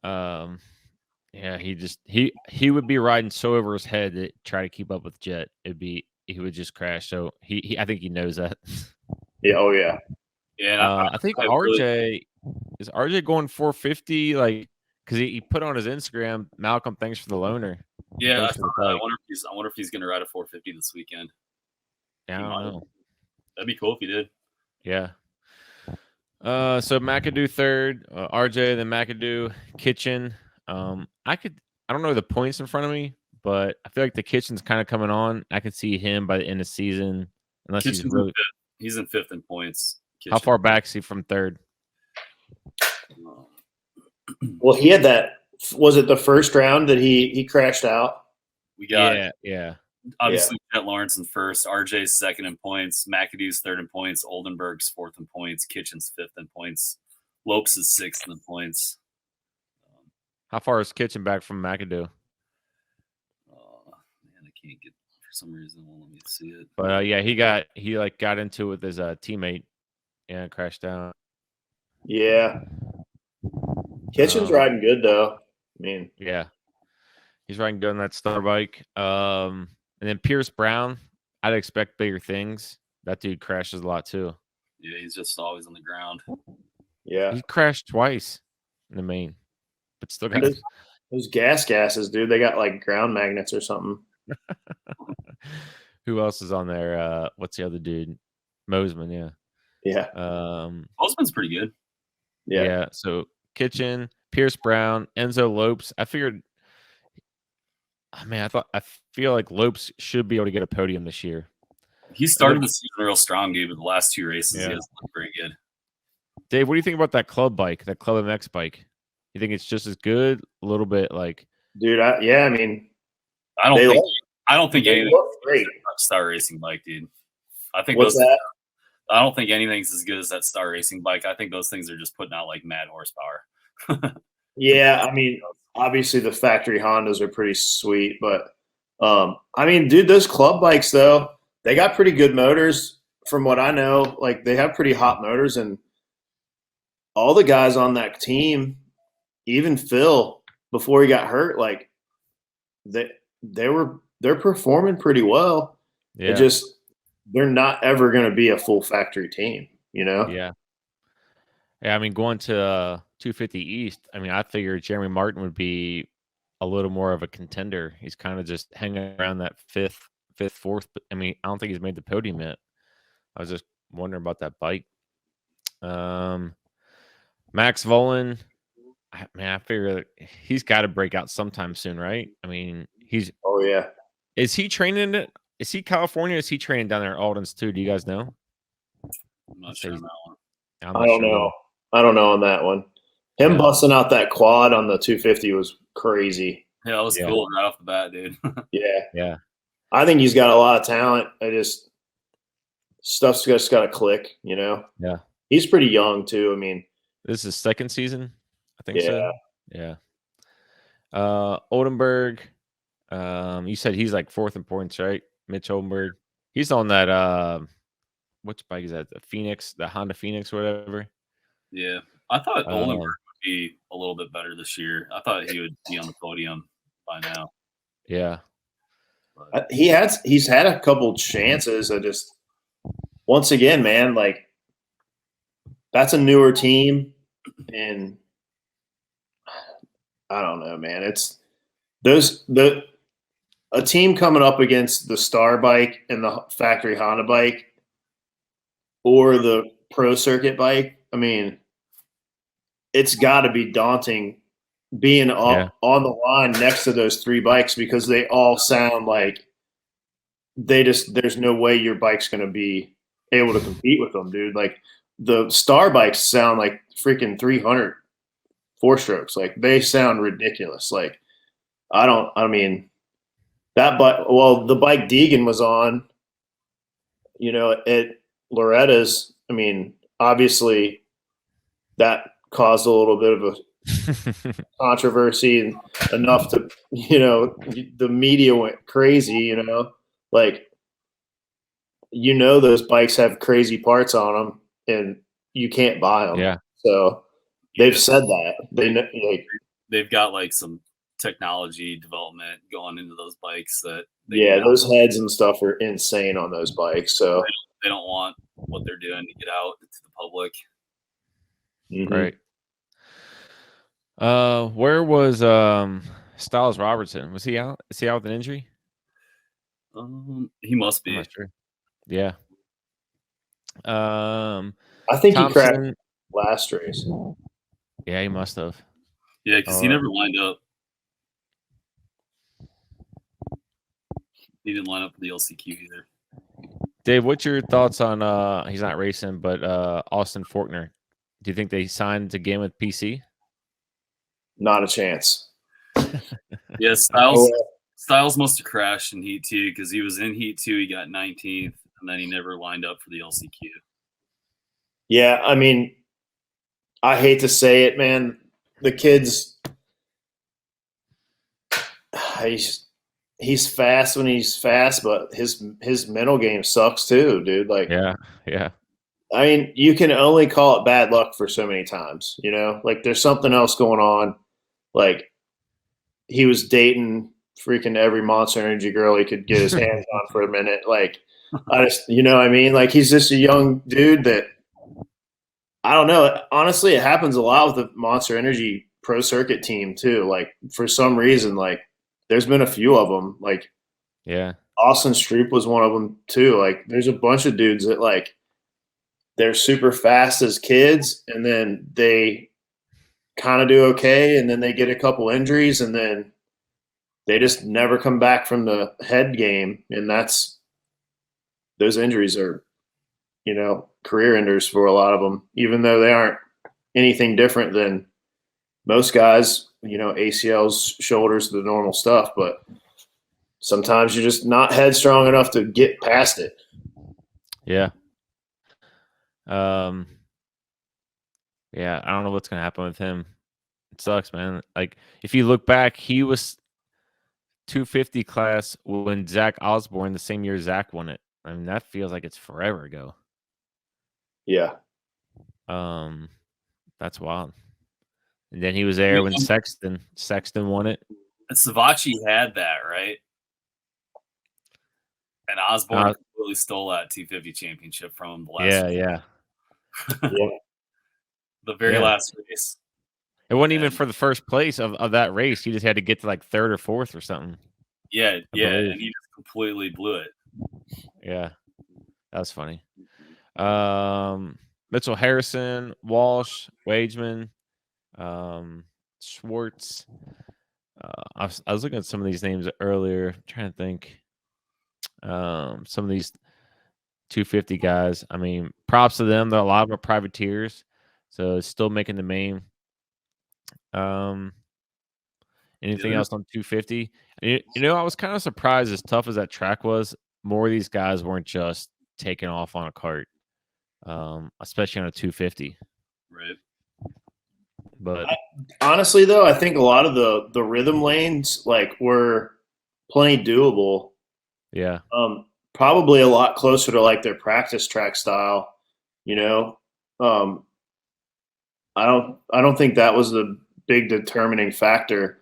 yeah, he would be riding so over his head to try to keep up with Jet. He would just crash. So he I think he knows that. Yeah. Oh yeah. Yeah, I think really, is RJ going 450 like because he put on his Instagram, Malcolm, thanks for the loaner. yeah. Thanks for the bike. I wonder if he's gonna ride a 450 this weekend. Yeah, I don't know. That'd be cool if he did. Yeah. So McAdoo third, RJ, then McAdoo, Kitchen. I don't know the points in front of me, but I feel like the Kitchen's kind of coming on. I could see him by the end of the season, unless He's in fifth in points. How far back is he from third? Well, he had that. Was it the first round that he crashed out? We got yeah. Obviously, Jet Lawrence in first, RJ's second in points, McAdoo's third in points, Oldenburg's fourth in points, Kitchen's fifth in points, Lopes is sixth in points. How far is Kitchen back from McAdoo? Man, I can't get for some reason. Well, let me see it. But yeah, he got into it with his teammate and crashed out. Yeah, Kitchen's riding good though. I mean, yeah, he's riding good on that star bike. And then Pierce Brown, I'd expect bigger things. That dude crashes a lot too. Yeah, he's just always on the ground. Yeah, he crashed twice in the main, but still got those gases, dude. They got like ground magnets or something. Who else is on there? What's the other dude? Mosman, yeah. Yeah. Mosman's pretty good. Yeah. So Kitchen, Pierce Brown, Enzo Lopes. I figured. Oh, man, I feel like Lopes should be able to get a podium this year. He started the season real strong, dude. But the last two races, he hasn't looked very good. Dave, what do you think about that club bike, that Club MX bike? You think it's just as good? A little bit like, dude. I mean, I don't think anything great Star Racing bike, dude. I think I don't think anything's as good as that Star Racing bike. I think those things are just putting out like mad horsepower. Yeah, I mean, obviously the factory Hondas are pretty sweet, but I mean, dude, those club bikes though, they got pretty good motors from what I know. Like they have pretty hot motors, and all the guys on that team, even Phil before he got hurt, like they're performing pretty well. Yeah. They're not ever going to be a full factory team, you know? Yeah. Yeah, I mean, going to 250 East, I mean, I figured Jeremy Martin would be a little more of a contender. He's kind of just hanging around that fifth, fourth. But I mean, I don't think he's made the podium yet. I was just wondering about that bike. Max Volan, I figure he's got to break out sometime soon, right? I mean, Oh yeah. Is he training it? Is he California? Is he training down there at Alden's too? Do you guys know? I'm not sure on that one. I don't know. I don't know on that one. Him busting out that quad on the 250 was crazy. Yeah, that was cool right off the bat, dude. Yeah. I think he's got a lot of talent. Stuff's just got to click, you know? Yeah. He's pretty young too. I mean, this is his second season, I think so. Yeah. Oldenburg, you said he's like fourth in points, right? Mitch Oldenburg. He's on that which bike is that? The Phoenix, the Honda Phoenix, or whatever. Yeah. I thought Oldenburg would be a little bit better this year. I thought he would be on the podium by now. Yeah. But he's had a couple chances. Once again, man, like that's a newer team, and I don't know, man. It's a team coming up against the Star bike and the factory Honda bike or the pro circuit bike. I mean, it's got to be daunting being on the line next to those three bikes because they all sound like there's no way your bike's going to be able to compete with them, dude. Like the Star bikes sound like freaking 300 four-strokes. Like they sound ridiculous. Like that bike, well, the bike Deegan was on, you know, at Loretta's, I mean, obviously that caused a little bit of a controversy and enough to, you know, the media went crazy, you know. like, you know, those bikes have crazy parts on them, and you can't buy them. Yeah. So they've said that they've got like some technology development going into those bikes that those heads and stuff are insane on those bikes. So they don't want what they're doing to get out to the public. Right. Where was Styles Robertson? Was he out? Is he out with an injury? He must be. I'm not sure. Yeah. I think he crashed last race. Yeah, he must have. Yeah, because he never lined up. He didn't line up for the LCQ either. Dave, what's your thoughts on he's not racing, but Austin Faulkner? Do you think they signed again with PC? Not a chance. Yeah, Styles must have crashed in Heat 2 because he was in Heat 2. He got 19th, and then he never lined up for the LCQ. Yeah, I mean, I hate to say it, man. The kid's he's fast when he's fast, but his mental game sucks too, dude. Like, yeah. I mean, you can only call it bad luck for so many times, you know? Like, there's something else going on. Like, he was dating freaking every Monster Energy girl he could get his hands on for a minute. Like, I just, you know what I mean? Like, he's just a young dude that, I don't know. Honestly, it happens a lot with the Monster Energy Pro Circuit team, too. Like, for some reason, like, there's been a few of them. Like, yeah. Austin Stroop was one of them, too. Like, there's a bunch of dudes that, like, they're super fast as kids, and then they kind of do okay, and then they get a couple injuries, and then they just never come back from the head game. And those injuries are, you know, career enders for a lot of them, even though they aren't anything different than most guys, you know, ACLs, shoulders, the normal stuff. But sometimes you're just not headstrong enough to get past it. Yeah. Yeah, I don't know what's gonna happen with him. It sucks, man. Like, if you look back, he was 250 class when Zach Osborne, the same year Zach won it. I mean, that feels like it's forever ago. Yeah. That's wild. And then he was there when Sexton won it. And Savachi had that, right? And Osborne completely stole that 250 championship from him. Yeah. The very last race. It wasn't even for the first place of that race. He just had to get to like third or fourth or something. Yeah, and he just completely blew it. Yeah, that's funny. Mitchell Harrison, Walsh, Wageman, Schwartz. I was looking at some of these names earlier. I'm trying to think. Some of these 250 guys. I mean, props to them. A lot of them are privateers, so it's still making the main. Anything else on 250? You know, I was kind of surprised, as tough as that track was, more of these guys weren't just taking off on a cart, especially on a 250. Right. But honestly, though, I think a lot of the rhythm lanes like were plenty doable. Yeah. Probably a lot closer to like their practice track style. You know, I don't think that was the big determining factor.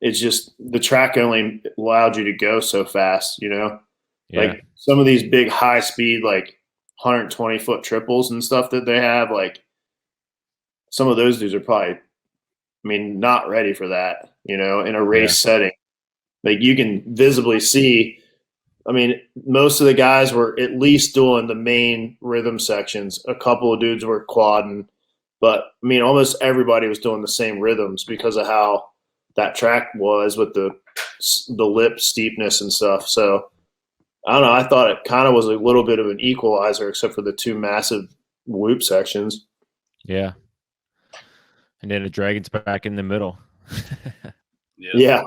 It's just the track only allowed you to go so fast, you know? Yeah. Like some of these big high speed, like 120-foot triples and stuff that they have, like some of those dudes are probably, I mean, not ready for that, you know, in a race setting. Like you can visibly see, I mean, most of the guys were at least doing the main rhythm sections. A couple of dudes were quadding, but I mean, almost everybody was doing the same rhythms because of how that track was with the lip steepness and stuff. So I don't know. I thought it kind of was a little bit of an equalizer, except for the two massive whoop sections. Yeah. And then the Dragons back in the middle. Yeah.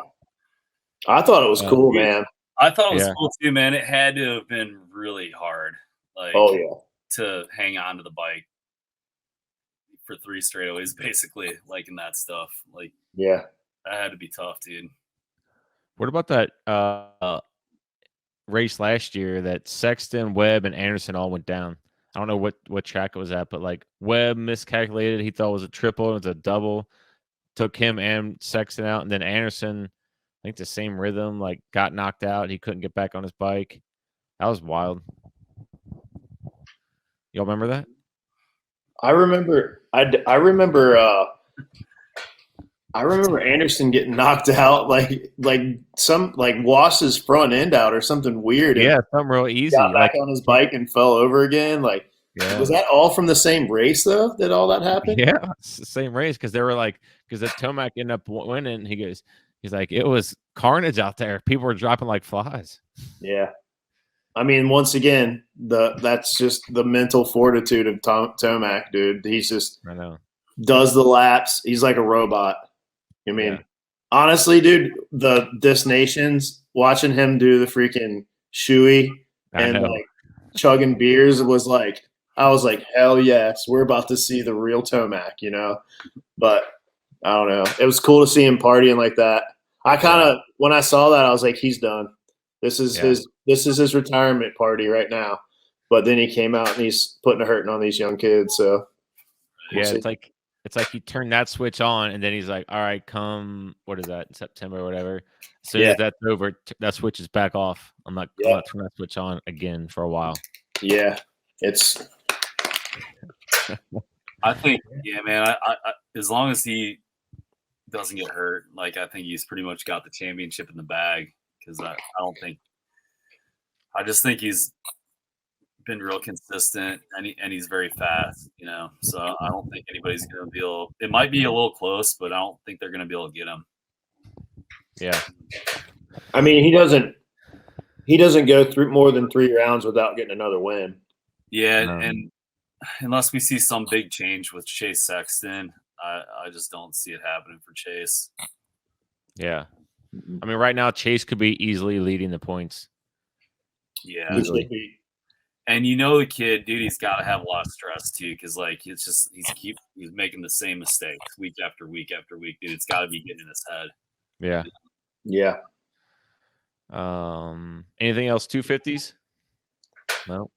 I thought it was cool, man. I thought it was cool too, man. It had to have been really hard, like, to hang on to the bike for 3 straightaways, basically, like in that stuff. Like, yeah, that had to be tough, dude. What about that race last year that Sexton, Webb, and Anderson all went down. I don't know what track it was at, but like Webb miscalculated. He thought it was a triple. It was a double. Took him and Sexton out. And then Anderson, I think the same rhythm, like got knocked out. He couldn't get back on his bike. That was wild. Y'all remember that? I remember Anderson getting knocked out like washed his front end out or something weird. Yeah, something real easy. Got back on his bike and fell over again. Like, was that all from the same race though? That all that happened? Yeah, it's the same race because they were like because the Tomac ended up winning. He's like it was carnage out there. People were dropping like flies. Yeah. I mean, once again, that's just the mental fortitude of Tomac, dude. He's just does the laps. He's like a robot. I mean, honestly, dude, the Dis Nations watching him do the freaking shoey and like chugging beers was like, I was like, hell yes, we're about to see the real Tomac, you know. But I don't know. It was cool to see him partying like that. I kind of when I saw that, I was like, he's done. This is his retirement party right now. But then he came out and he's putting a hurting on these young kids. So it's like he turned that switch on and then he's like, all right, come what is that, September or whatever. As soon as that's over, that switch is back off. I'm not turning that switch on again for a while. Yeah. It's I think, man, I as long as he doesn't get hurt, like I think he's pretty much got the championship in the bag. Because I just think he's been real consistent and he's very fast, you know. So I don't think anybody's going to be able. It might be a little close, but I don't think they're going to be able to get him. Yeah, I mean he doesn't go through more than 3 rounds without getting another win. Yeah, and unless we see some big change with Chase Sexton, I just don't see it happening for Chase. Yeah. I mean, right now Chase could be easily leading the points. Yeah, and you know the kid, dude, he's got to have a lot of stress too, because like it's just he's making the same mistakes week after week after week, dude. It's got to be getting in his head. Yeah. Anything else? 250s? No.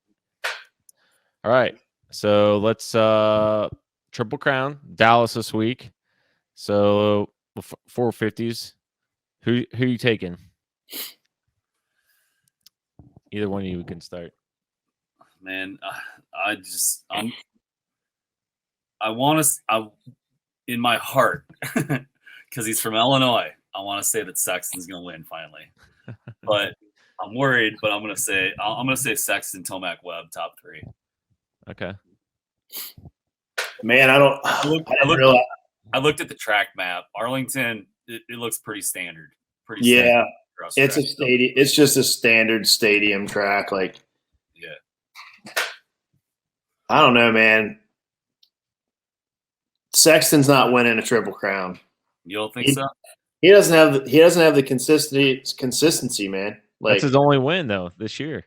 All right. So let's Triple Crown Dallas this week. So 450s. Who you taking? Either one of you can start. Man, I want to. In my heart, because he's from Illinois, I want to say that Sexton's going to win finally. But I'm worried. But I'm going to say Sexton, Tomac, Webb, top 3. Okay. Man, I looked at the track map. Arlington, it looks pretty standard. Standard it's track. A stadium. It's just a standard stadium track. Like, I don't know, man. Sexton's not winning a Triple Crown. You don't think so? He doesn't have the consistency, man. Like, that's his only win though this year.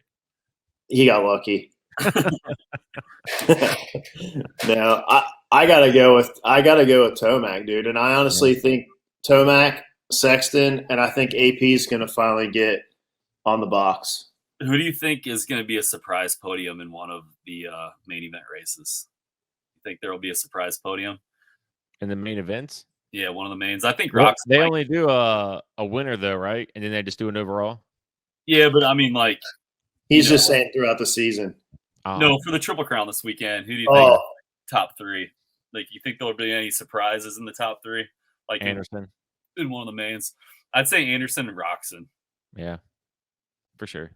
He got lucky. No, I gotta go with Tomac, dude. And I honestly think Tomac, Sexton, and I think AP is going to finally get on the box. Who do you think is going to be a surprise podium in one of the main event races? You think there will be a surprise podium in the main events? Yeah, one of the mains. I think they only do a winner though, right? And then they just do an overall. Yeah, but I mean, like he's just saying throughout the season. No, for the Triple Crown this weekend, who do you think top 3? Like, you think there'll be any surprises in the top 3? Like Anderson in one of the mains. I'd say Anderson and Roxon. Yeah, for sure.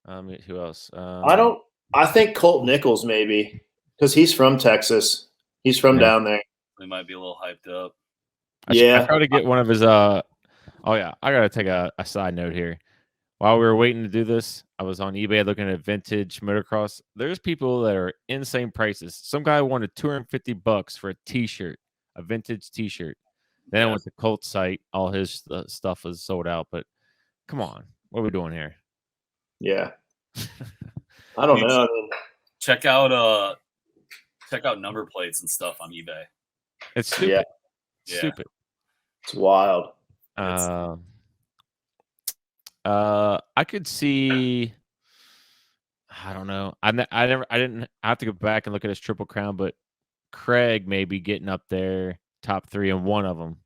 Who else? I think Colt Nichols maybe because he's from Texas. He's from down there. They might be a little hyped up. I try to get one of his. I gotta take a side note here. While we were waiting to do this, I was on eBay looking at vintage motocross. There's people that are insane prices. Some guy wanted $250 for a T-shirt, a vintage T-shirt. Then I went to Colt's site. All his stuff was sold out. But come on, what are we doing here? Yeah, I don't know. Check out number plates and stuff on eBay. It's stupid. Yeah. Stupid. It's wild. I could see. I don't know. I didn't. I have to go back and look at his Triple Crown, but Craig may be getting up there, top 3 in one of them.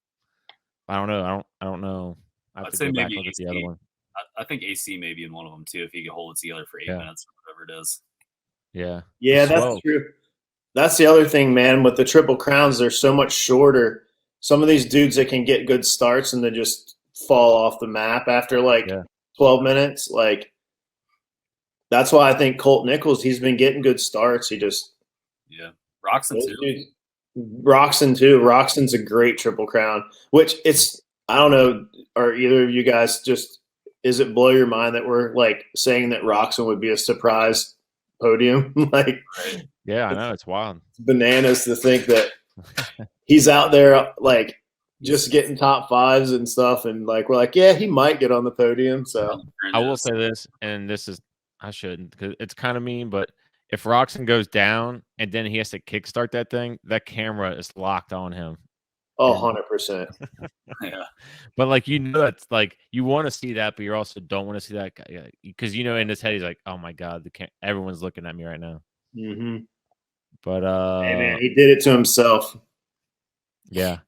I don't know. I don't know. I have I'd to say go back and maybe look at the other AC. one. I think AC may be in one of them too if he can hold it together for 8 Yeah. minutes or whatever it is. Yeah. Yeah, that's Swell. true. That's the other thing, man. With the Triple Crowns, they're so much shorter. Some of these dudes that can get good starts and then just fall off the map after like Yeah. 12 minutes. Like that's why I think Colt Nichols, he's been getting good starts. He just Roxon those too. dudes- Roxon too. Roxon's a great Triple Crown. Which it's I don't know. Are either of you guys just is it blow your mind that we're like saying that Roxon would be a surprise podium? Like Right. Yeah, I know. It's wild. bananas to think that he's out there like just getting top 5s and stuff, and like we're like, yeah, he might get on the podium. So I will say this, and this is I shouldn't because it's kind of mean, but if Roxon goes down and then he has to kickstart that thing, that camera is locked on him. 100%. Yeah. But like it's like you want to see that, but you also don't want to see that guy because in his head he's like, "Oh my god, everyone's looking at me right now." Mm-hmm. But Hey man, he did it to himself. yeah,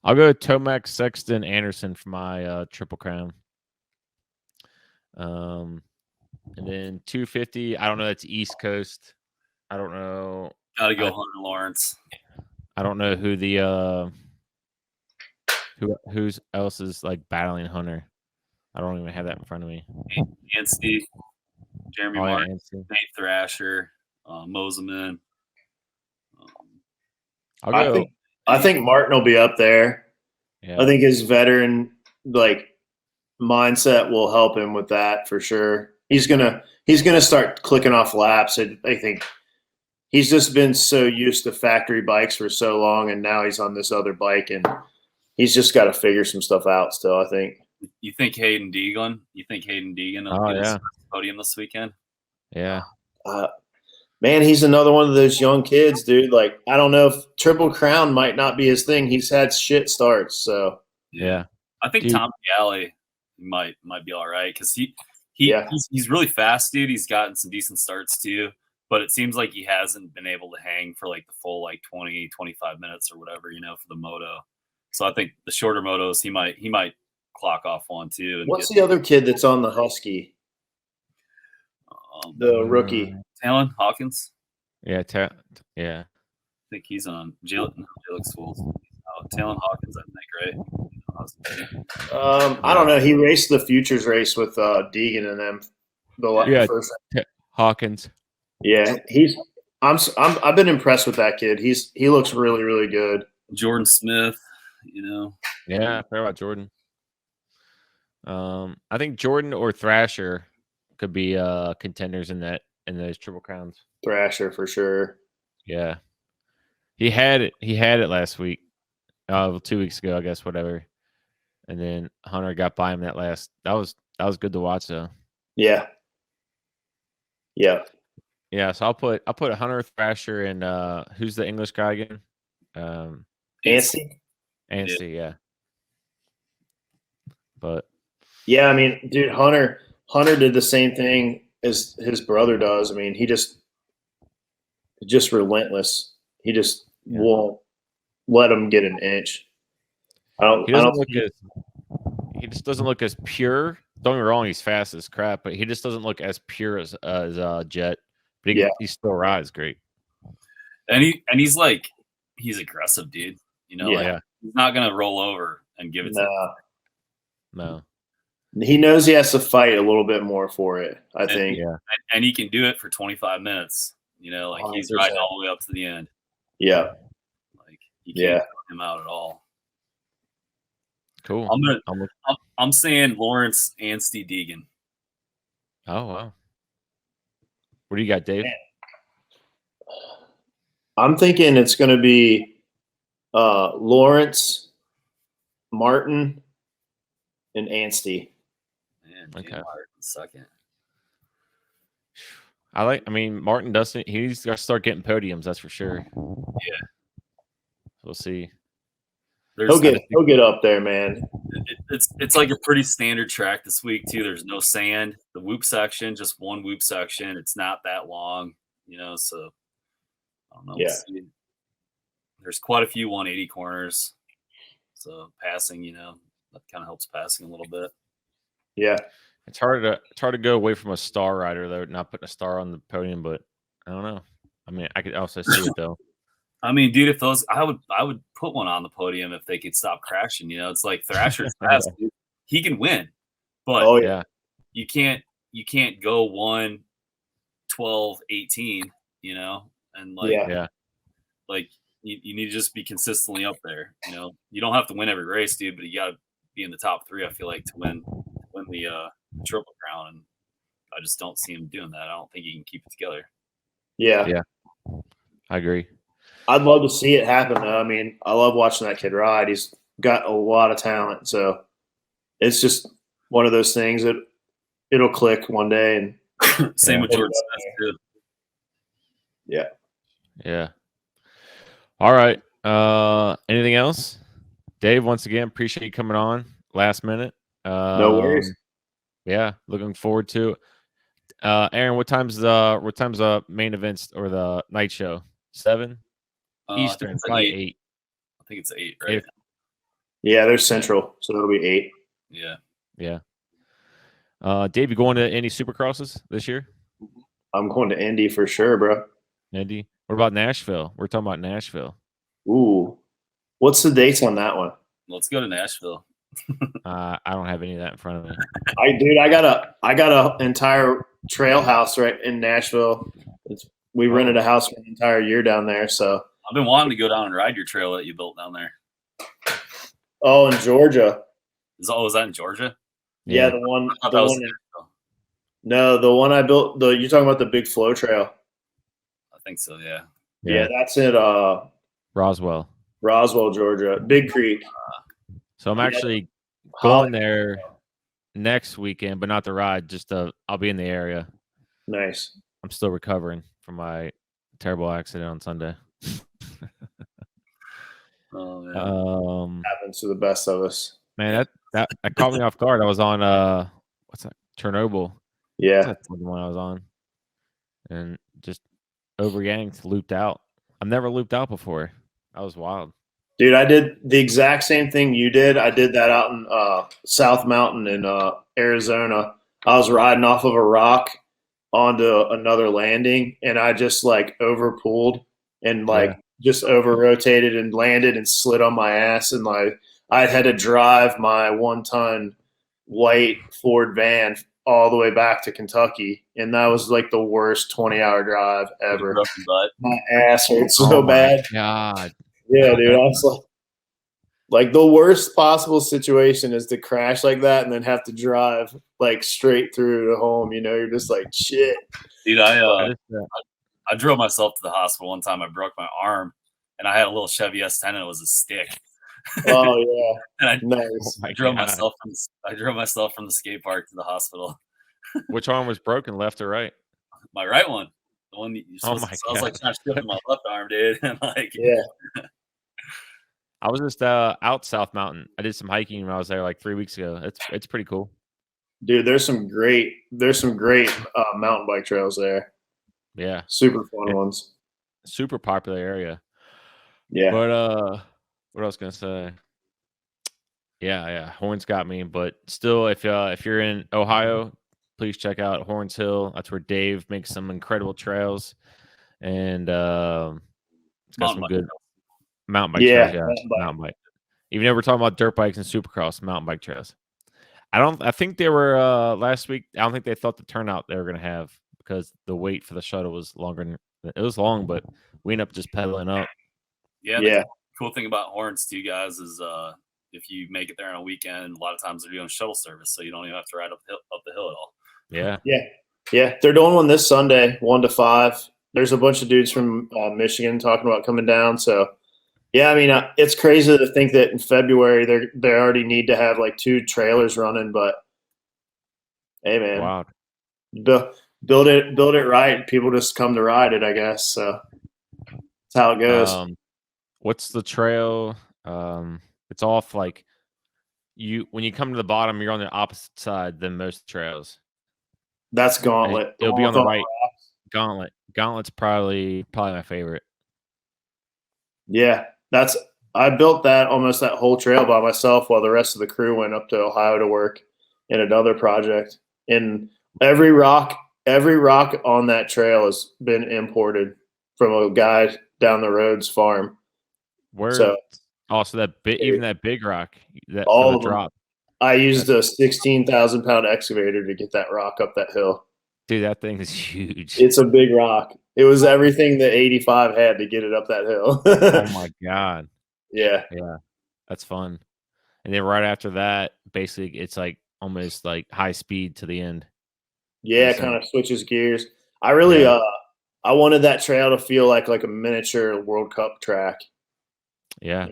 I'll go Tomac, Sexton, Anderson for my Triple Crown. And then 250. I don't know. That's East Coast. I don't know. Gotta go Hunter Lawrence. I don't know who the who's else is like battling Hunter. I don't even have that in front of me. Anstey, Jeremy Oh, yeah, Martin, Anstey. Nate Thrasher, Moseman. I think Martin will be up there. Yeah. I think his veteran like mindset will help him with that for sure. He's gonna start clicking off laps. I think he's just been so used to factory bikes for so long, and now he's on this other bike, and he's just got to figure some stuff out still, I think. You think Hayden Deegan? Will get his podium this weekend? Yeah. Man, he's another one of those young kids, dude. Like, I don't know if Triple Crown might not be his thing. He's had shit starts, so yeah. I think Tom Galley might be all right because he's really fast, dude. He's gotten some decent starts too, but it seems like he hasn't been able to hang for like the full like 20, 25 minutes or whatever, for the moto. So I think the shorter motos he might clock off one too. What's the other kid that's on the Husky? The rookie, Talon Hawkins. Yeah, yeah. I think he's on Jalen Schools. Talon Hawkins, I think, right? I don't know. He raced the Futures race with Deegan and them. The first Hawkins. Yeah, I've been impressed with that kid. He looks really, really good. Jordan Smith, Yeah, I forgot about Jordan. I think Jordan or Thrasher could be contenders in those Triple Crowns. Thrasher for sure. Yeah. He had it last week. 2 weeks ago, I guess, whatever. And then Hunter got by him that was good to watch though. Yeah. Yeah. Yeah, so I'll put Hunter, Thrasher, and who's the English guy again? Anstey, yeah. But yeah, I mean, dude, Hunter did the same thing as his brother does. I mean, he just relentless. He just won't let him get an inch. He just doesn't look as pure. Don't get me wrong, he's fast as crap, but he just doesn't look as pure as Jet. But he still rides great. And he's aggressive, dude. He's not gonna roll over and give it to him. No. He knows he has to fight a little bit more for it, I think. Yeah. And he can do it for 25 minutes. He's riding all the way up to the end. Yeah. You can't cut him out at all. Cool. I'm saying Lawrence Anstey Deegan. Oh wow. What do you got, Dave? I'm thinking it's going to be Lawrence, Martin, and Anstey. Man, okay. Martin second. Martin doesn't. He's got to start getting podiums. That's for sure. Yeah. We'll see. He'll get up there, man. It's like a pretty standard track this week too. There's no sand. The whoop section, just one whoop section. It's not that long, so I don't know. Yeah. We'll see. There's quite a few 180 corners. So passing, that kind of helps passing a little bit. Yeah. It's hard to go away from a star rider though, not putting a star on the podium, but I don't know. I mean, I could also see it though. I mean, dude, if I would put one on the podium if they could stop crashing. It's like Thrasher's fast, dude. He can win, but yeah, you can't go 1, 12, 18, and like you need to just be consistently up there. You don't have to win every race, dude, but you got to be in the top 3. I feel like to win the Triple Crown, and I just don't see him doing that. I don't think he can keep it together. Yeah, I agree. I'd love to see it happen, though. I mean, I love watching that kid ride. He's got a lot of talent, so it's just one of those things that it'll click one day. And same with Jordan Smith too. Yeah. Yeah. All right. Anything else? Dave, once again, appreciate you coming on last minute. No worries. Yeah, looking forward to it. Aaron, what time's the main events or the night show? 7 Eastern, probably 8. I think it's 8, right? Yeah, they're central, so it'll be 8. Yeah. Dave, you going to any Supercrosses this year? I'm going to Indy for sure, bro. Indy. What about Nashville? We're talking about Nashville. Ooh, what's the dates on that one? Let's go to Nashville. I don't have any of that in front of me. I got a entire trail house right in Nashville. We rented a house for an entire year down there. So I've been wanting to go down and ride your trail that you built down there. Oh, in Georgia. Is that in Georgia? Yeah, the one. No, the one I built. You're talking about the big flow trail. I think so. Yeah. Yeah, that's at Roswell, Georgia, Big Creek. So I'm actually going there next weekend, but not the ride. Just I'll be in the area. Nice. I'm still recovering from my terrible accident on Sunday. Oh man. Happens to the best of us. Man, that caught me off guard. I was on what's that? Chernobyl. Yeah. That's the one I was on. And just over yanked, looped out. I've never looped out before. That was wild. Dude, I did the exact same thing you did. I did that out in South Mountain in Arizona. I was riding off of a rock onto another landing, and I just overpulled and just over rotated and landed and slid on my ass, and I had to drive my 1-ton white Ford van all the way back to Kentucky, and that was the worst 20-hour drive ever. My ass hurt so bad. God. Yeah, dude. I was like the worst possible situation is to crash like that and then have to drive straight through to home. You're just like, shit. Dude, I drove myself to the hospital one time. I broke my arm, and I had a little Chevy S10, and it was a stick. Oh yeah, and nice. I drove myself from the skate park to the hospital. Which arm was broken, left or right? My right one. The one that I was trying to shift my left arm, dude. And yeah. I was just out South Mountain. I did some hiking when I was there 3 weeks ago. It's pretty cool. Dude, there's some great mountain bike trails there. Yeah. Super fun ones. Super popular area. Yeah. But what else gonna say? Yeah. Horns got me, but still, if you're in Ohio, please check out Horns Hill. That's where Dave makes some incredible trails, and it's got some good mountain bike trails. Yeah, mountain bike. Even though we're talking about dirt bikes and Supercross, mountain bike trails. I think they were last week. I don't think they thought the turnout they were gonna have because the wait for the shuttle was longer. It was long, but we ended up just pedaling up. Yeah. The cool thing about Horns too, guys, is if you make it there on a weekend, a lot of times they're doing shuttle service, so you don't even have to ride up the hill at all. Yeah. They're doing one this Sunday, 1 to 5. There's a bunch of dudes from Michigan talking about coming down. So, yeah, I mean, it's crazy to think that in February they already need to have 2 trailers running. But hey, man, wow, build it right. People just come to ride it, I guess. So that's how it goes. What's the trail? It's off like when you come to the bottom, you're on the opposite side than most trails. That's Gauntlet. It'll be on the right. Oh. Gauntlet's probably my favorite. Yeah, I built almost that whole trail by myself while the rest of the crew went up to Ohio to work in another project. And every rock on that trail has been imported from a guy down the road's farm. So even that big rock that all for the of them. drop. I used a 16,000-pound excavator to get that rock up that hill. Dude, that thing is huge. It's a big rock. It was everything that 85 had to get it up that hill. Oh my God. Yeah. Yeah. That's fun. And then right after that, basically it's like almost like high speed to the end. Yeah, it kind of switches gears. I really I wanted that trail to feel like a miniature World Cup track. Yeah.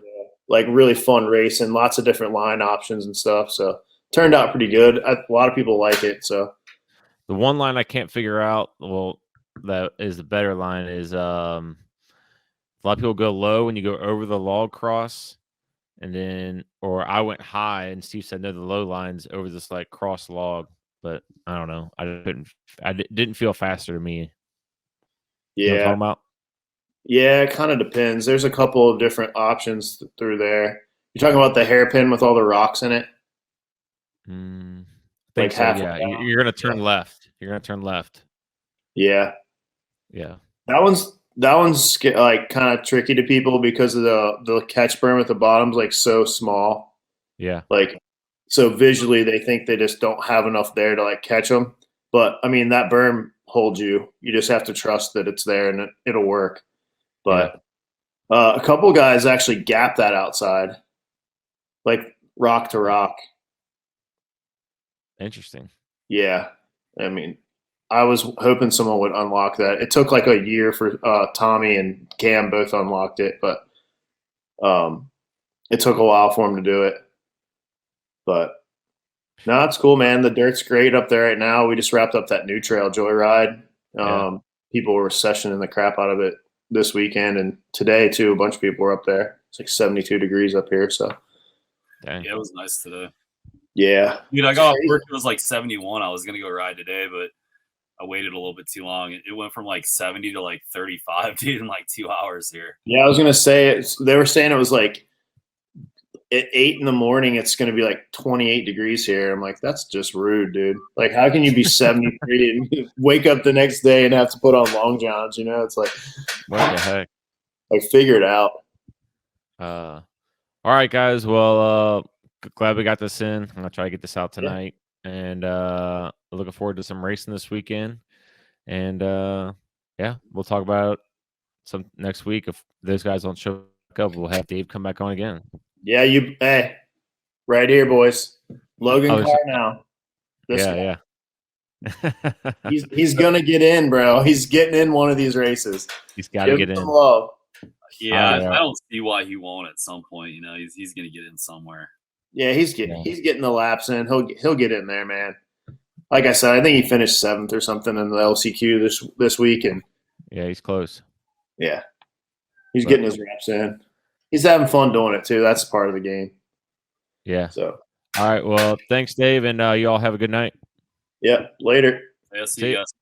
Like really fun racing, lots of different line options and stuff. So turned out pretty good. A lot of people like it. So the one line I can't figure out, that is the better line, is a lot of people go low when you go over the log cross, and then I went high, and Steve said no, the low line's over this like cross log, but I don't know. I didn't feel faster to me. Yeah. You know what I'm talking about? Yeah, it kind of depends. There's a couple of different options through there. You're talking about the hairpin with all the rocks in it? I think so, yeah. You're going to turn left. You're going to turn left. Yeah. Yeah. That one's like kind of tricky to people because of the catch berm at the bottom's like so small. Yeah. Like, so visually they think they just don't have enough there to like catch them. But I mean, that berm holds you. You just have to trust that it's there and it'll work. But a couple guys actually gap that outside, like rock to rock. Interesting. Yeah. I mean, I was hoping someone would unlock that. It took like a year for Tommy and Cam both unlocked it, but it took a while for them to do it. But no, it's cool, man. The dirt's great up there right now. We just wrapped up that new trail, Joyride. People were sessioning the crap out of it this weekend, and today too. A bunch of people were up there. It's like 72 degrees up here. So, dang. Yeah, it was nice today. Yeah, dude, I got off work. It was like 71. I was gonna go ride today, but I waited a little bit too long. It went from like 70 to like 35, dude, in like 2 hours here. Yeah, I was gonna say they were saying it was like at 8 in the morning. It's gonna be like 28 degrees here. I'm like, that's just rude, dude. Like, how can you be 73 and wake up the next day and have to put on long johns? You know, it's like, what the heck? Like, figure it out. All right, guys. Well, glad we got this in. I'm gonna try to get this out tonight, and looking forward to some racing this weekend. And we'll talk about some next week. If those guys don't show up, we'll have Dave come back on again. Yeah, hey, right here, boys. Logan Carr now. Yeah. He's gonna get in, bro. He's getting in one of these races. He's got to get in. Some love. Yeah, I don't see why he won't at some point. You know, he's gonna get in somewhere. Yeah, he's getting the laps in. He'll get in there, man. Like I said, I think he finished 7th or something in the LCQ this week, and yeah, he's close. Yeah, he's getting his reps in. He's having fun doing it too. That's part of the game. Yeah. So, all right. Well, thanks, Dave, and you all have a good night. Yeah. Later. Yeah, see you guys.